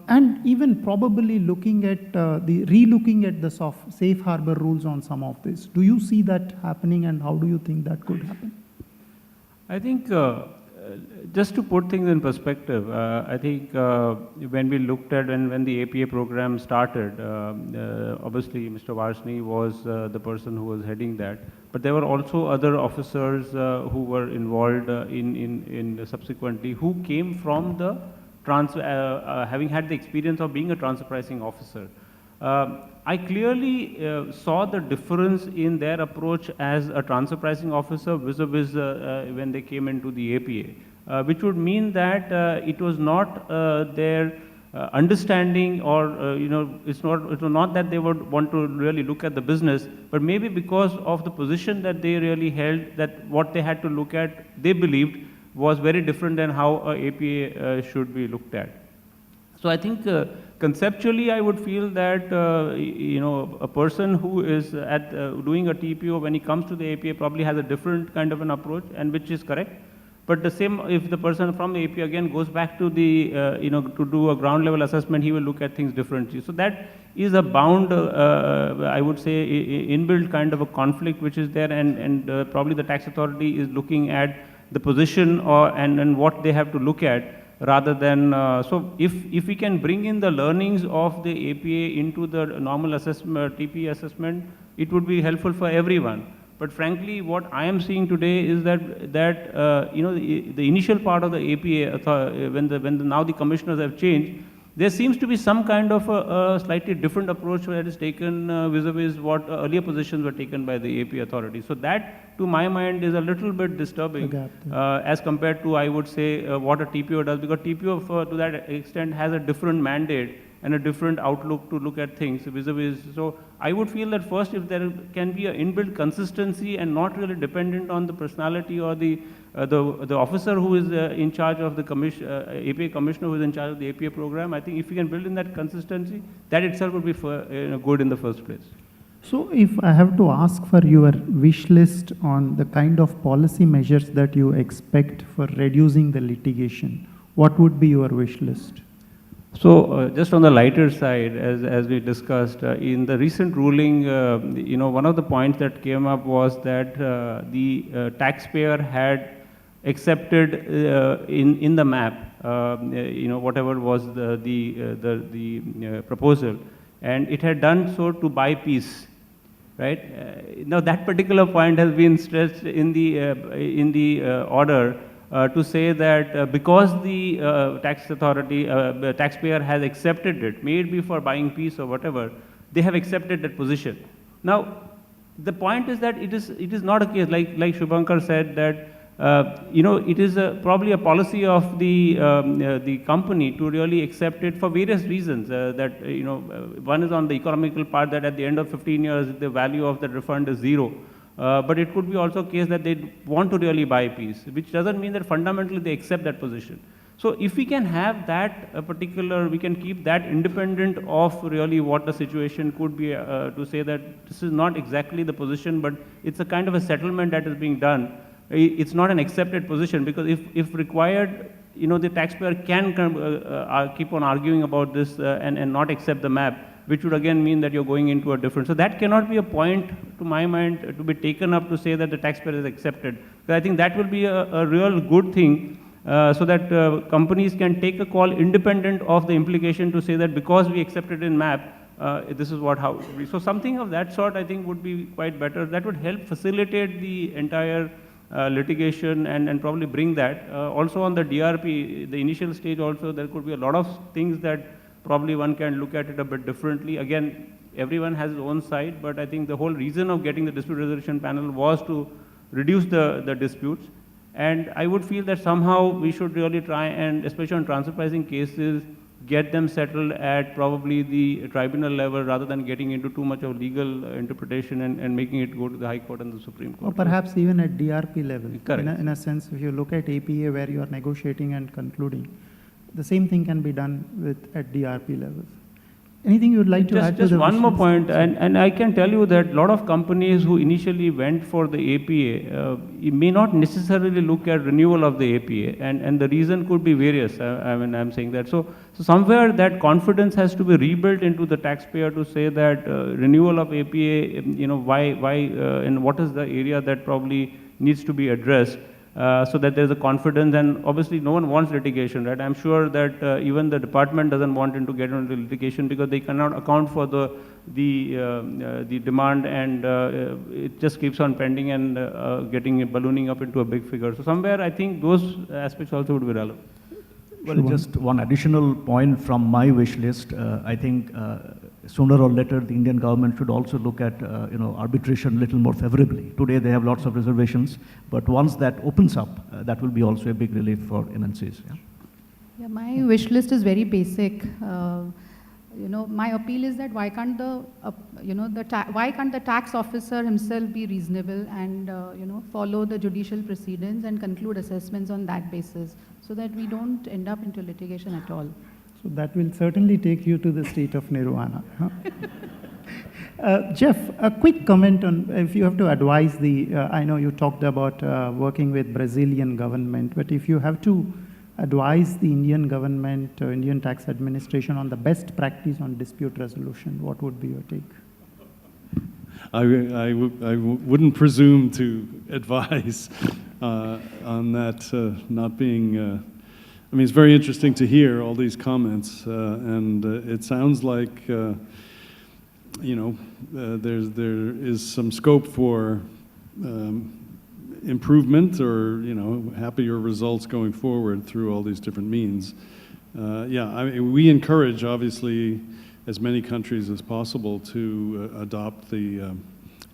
And even probably looking at relooking at the safe harbor rules on some of this. Do you see that happening, and how do you think that could happen? I think just to put things in perspective, I think when we looked at when the APA program started, obviously Mr. Varshini was the person who was heading that, but there were also other officers who were involved in subsequently who came from the having had the experience of being a transfer pricing officer. I clearly saw the difference in their approach as a transfer pricing officer vis-a-vis when they came into the APA, which would mean that it was not their understanding or, it was not that they would want to really look at the business, but maybe because of the position that they really held, that what they had to look at, they believed, was very different than how APA should be looked at. So I think conceptually I would feel that a person who is doing a TPO when he comes to the APA probably has a different kind of an approach, and which is correct. But the same, if the person from the APA again goes back to the to do a ground level assessment, he will look at things differently. So that is a bound, I would say, inbuilt kind of a conflict which is there, and probably the tax authority is looking at the position and what they have to look at, rather than, so if we can bring in the learnings of the APA into the normal assessment, TP assessment, it would be helpful for everyone. But frankly, what I am seeing today is that you know, the initial part of the APA, now the commissioners have changed, there seems to be some kind of a slightly different approach that is taken vis-a-vis what earlier positions were taken by the AP authority. So that, to my mind, is a little bit disturbing as compared to, I would say, what a TPO does, because TPO, to that extent, has a different mandate and a different outlook to look at things vis-a-vis. So I would feel that first, if there can be an inbuilt consistency and not really dependent on the personality or the officer who is in charge of the APA commissioner who is in charge of the APA program, I think if we can build in that consistency, that itself would be good in the first place. So if I have to ask for your wish list on the kind of policy measures that you expect for reducing the litigation, what would be your wish list? So just on the lighter side, as we discussed, in the recent ruling, you know, one of the points that came up was that the taxpayer had accepted in the map, you know, whatever was the proposal, and it had done so to buy peace, right? Now that particular point has been stressed in the order. To say that because the tax authority, taxpayer has accepted it, may it be for buying peace or whatever, they have accepted that position. Now, the point is that it is not a case, like Shubhankar said, that you know, it is probably a policy of the company to really accept it for various reasons. That you know, one is on the economical part, that at the end of 15 years, the value of the refund is zero. But it could be also a case that they want to really buy peace, which doesn't mean that fundamentally they accept that position. So if we can have that particular, we can keep that independent of really what the situation could be, to say that this is not exactly the position, but it's a kind of a settlement that is being done. It's not an accepted position, because if required, you know, the taxpayer can keep on arguing about this and not accept the map, which would again mean that you're going into a different. So that cannot be a point, to my mind, to be taken up to say that the taxpayer is accepted. But I think that will be a real good thing, so that companies can take a call independent of the implication to say that because we accepted in map, this is how. So something of that sort, I think, would be quite better. That would help facilitate the entire litigation and probably bring that. Also on the DRP, the initial stage also, there could be a lot of things that probably one can look at it a bit differently. Again, everyone has his own side, but I think the whole reason of getting the dispute resolution panel was to reduce the disputes. And I would feel that somehow we should really try and, especially on transfer pricing cases, get them settled at probably the tribunal level rather than getting into too much of legal interpretation and making it go to the High Court and the Supreme Court. Or perhaps even at DRP level. Correct. In a sense, if you look at APA where you are negotiating and concluding, the same thing can be done at DRP levels. Anything you would like to add to the Just one more point, and I can tell you that a lot of companies who initially went for the APA may not necessarily look at renewal of the APA, and the reason could be various. I mean, I'm saying that. So somewhere that confidence has to be rebuilt into the taxpayer to say that renewal of APA, you know, why, and what is the area that probably needs to be addressed. So that there's a confidence, and obviously no one wants litigation, right? I'm sure that even the department doesn't want him to get into litigation because they cannot account for the demand, and it just keeps on pending and ballooning up into a big figure. So somewhere I think those aspects also would be relevant. Well, just one additional point from my wish list. I think sooner or later the Indian government should also look at you know, arbitration a little more favorably. Today they have lots of reservations, but once that opens up, that will be also a big relief for NNCs. Yeah, my wish list is very basic. You know, my appeal is that why can't the tax officer himself be reasonable and you know, follow the judicial proceedings and conclude assessments on that basis, so that we don't end up into litigation at all. So that will certainly take you to the state of Nirvana. Jeff, a quick comment on if you have to advise I know you talked about working with Brazilian government, but if you have to advise the Indian government, Indian tax administration on the best practice on dispute resolution, what would be your take? I wouldn't presume to advise on that not being. I mean, it's very interesting to hear all these comments, and it sounds like you know there is some scope for improvement or happier results going forward through all these different means. Yeah, I mean, we encourage obviously as many countries as possible to adopt the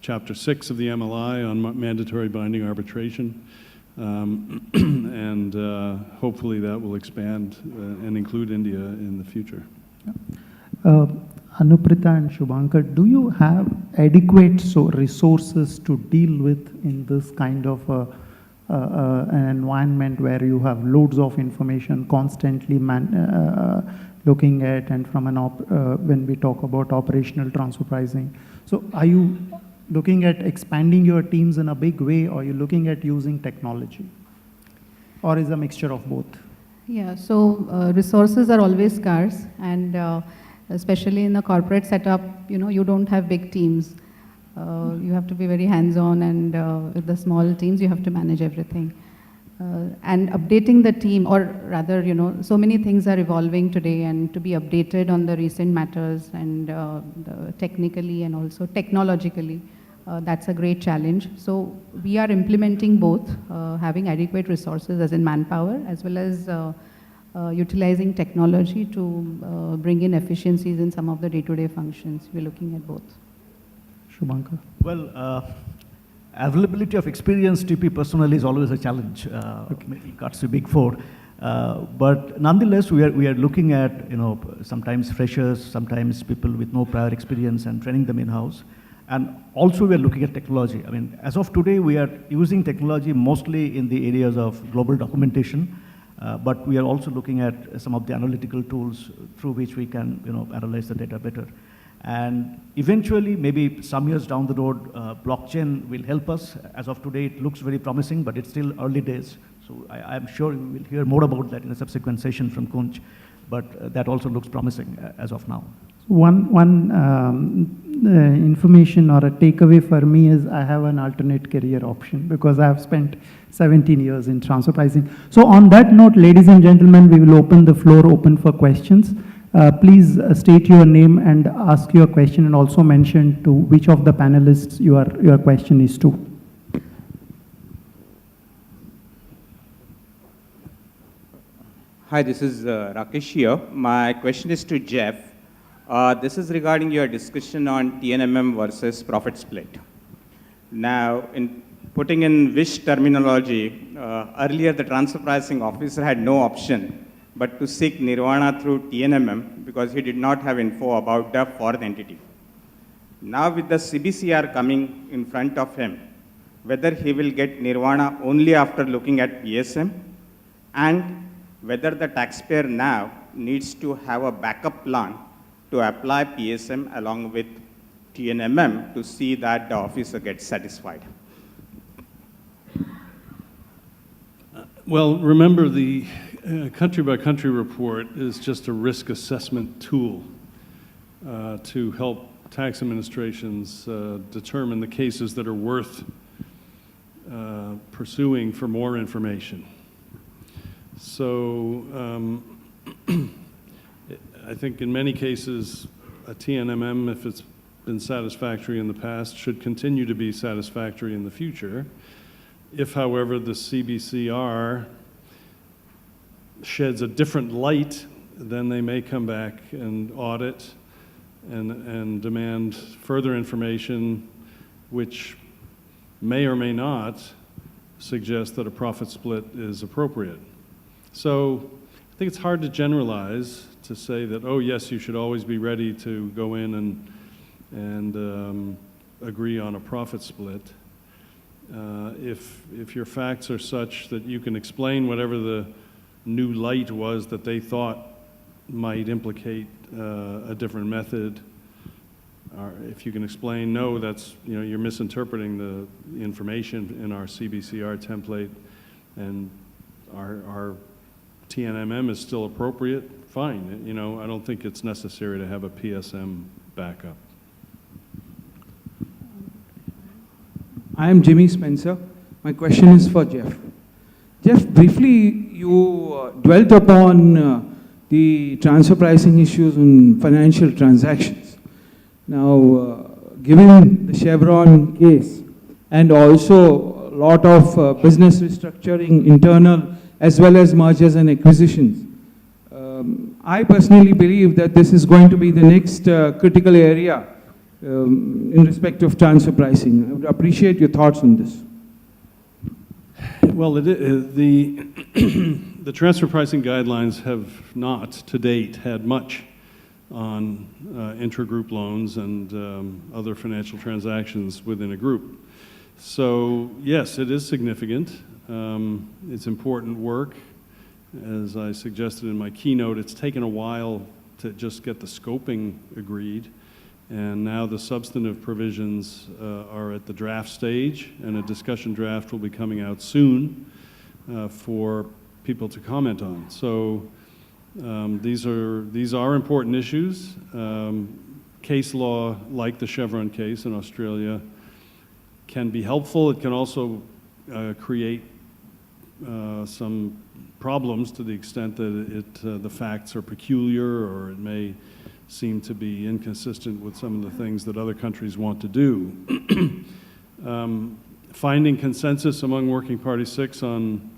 Chapter 6 of the MLI on mandatory binding arbitration, and hopefully that will expand and include India in the future. Anuprita and Shubhankar, do you have adequate resources to deal with in this kind of an environment where you have loads of information constantly looking at, and from when we talk about operational transfer pricing? So are you looking at expanding your teams in a big way, or are you looking at using technology? Or is a mixture of both? Yeah, so resources are always scarce, and especially in a corporate setup, you don't have big teams. You have to be very hands-on, and with the small teams, you have to manage everything. And updating the team, or rather, so many things are evolving today, and to be updated on the recent matters and technically and also technologically, that's a great challenge. So we are implementing both, having adequate resources as in manpower, as well as utilizing technology to bring in efficiencies in some of the day-to-day functions. We're looking at both. Shubhankar? Well, availability of experienced TP personnel is always a challenge. It cuts to Big Four. But nonetheless, we are looking at, sometimes freshers, sometimes people with no prior experience, and training them in-house. And also we are looking at technology. I mean, as of today, we are using technology mostly in the areas of global documentation, but we are also looking at some of the analytical tools through which we can, analyze the data better. And eventually, maybe some years down the road, blockchain will help us. As of today, it looks very promising, but it's still early days. So I'm sure we will hear more about that in a subsequent session from Kunj, but that also looks promising as of now. One information or a takeaway for me is I have an alternate career option because I have spent 17 years in transfer pricing. So on that note, ladies and gentlemen, we will open the floor open for questions. Please state your name and ask your question, and also mention to which of the panelists your question is to. Hi, this is Rakesh here. My question is to Jeff. This is regarding your discussion on TNMM versus profit split. Now, in putting in wish terminology, earlier the transfer pricing officer had no option but to seek Nirvana through TNMM because he did not have info about the foreign entity. Now with the CBCR coming in front of him, whether he will get Nirvana only after looking at PSM, and whether the taxpayer now needs to have a backup plan to apply PSM along with TNMM to see that the officer gets satisfied. Well, remember the country-by-country report is just a risk assessment tool to help tax administrations determine the cases that are worth pursuing for more information. So I think in many cases, a TNMM, if it's been satisfactory in the past, should continue to be satisfactory in the future. If, however, the CBCR sheds a different light, then they may come back and audit and demand further information, which may or may not suggest that a profit split is appropriate. So I think it's hard to generalize to say that, oh yes, you should always be ready to go in and agree on a profit split. If your facts are such that you can explain whatever the new light was that they thought might implicate a different method, or if you can explain, no, that's, you're misinterpreting the information in our CBCR template, and our TNMM is still appropriate, fine. I don't think it's necessary to have a PSM backup. I am Jimmy Spencer. My question is for Jeff. Jeff, briefly, you dwelt upon the transfer pricing issues in financial transactions. Now, given the Chevron case, and also a lot of business restructuring, internal, as well as mergers and acquisitions. I personally believe that this is going to be the next critical area in respect of transfer pricing. I would appreciate your thoughts on this. Well, the transfer pricing guidelines have not, to date, had much on intragroup loans and other financial transactions within a group. So, yes, it is significant. It's important work. As I suggested in my keynote, it's taken a while to just get the scoping agreed. And now the substantive provisions are at the draft stage, and a discussion draft will be coming out soon for people to comment on. So these are important issues. Case law, like the Chevron case in Australia, can be helpful. It can also create some problems to the extent that the facts are peculiar, or it may seem to be inconsistent with some of the things that other countries want to do. Finding consensus among Working Party 6 on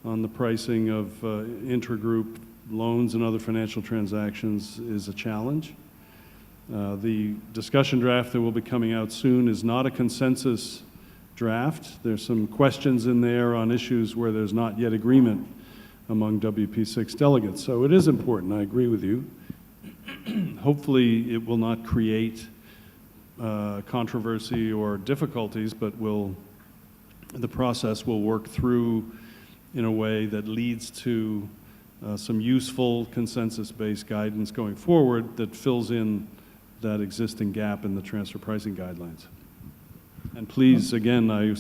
the pricing of intragroup loans and other financial transactions is a challenge. The discussion draft that will be coming out soon is not a consensus draft. There's some questions in there on issues where there's not yet agreement among WP6 delegates. So it is important, I agree with you. Hopefully it will not create controversy or difficulties, but the process will work through in a way that leads to some useful consensus-based guidance going forward that fills in that existing gap in the transfer pricing guidelines. And please, again, I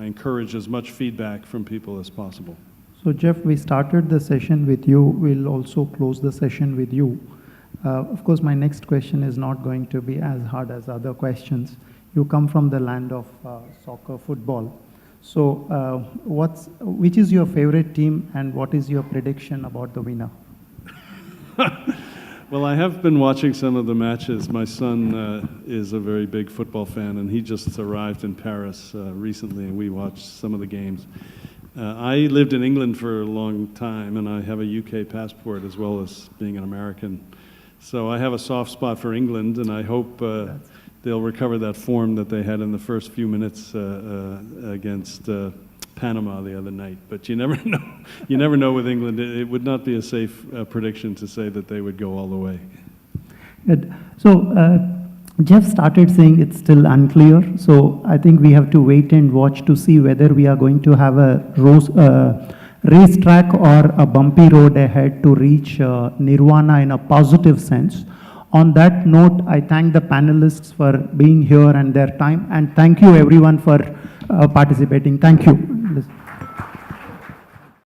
encourage as much feedback from people as possible. So Jeff, we started the session with you. We'll also close the session with you. Of course, my next question is not going to be as hard as other questions. You come from the land of soccer, football. So which is your favorite team, and what is your prediction about the winner? Well, I have been watching some of the matches. My son is a very big football fan, and he just arrived in Paris recently, and we watched some of the games. I lived in England for a long time, and I have a UK passport as well as being an American. So I have a soft spot for England, and I hope they'll recover that form that they had in the first few minutes against Panama the other night. But you never know. You never know with England. It would not be a safe prediction to say that they would go all the way. Good. So Jeff started saying it's still unclear. So I think we have to wait and watch to see whether we are going to have a racetrack or a bumpy road ahead to reach Nirvana in a positive sense. On that note, I thank the panelists for being here and their time, and thank you everyone for participating. Thank you.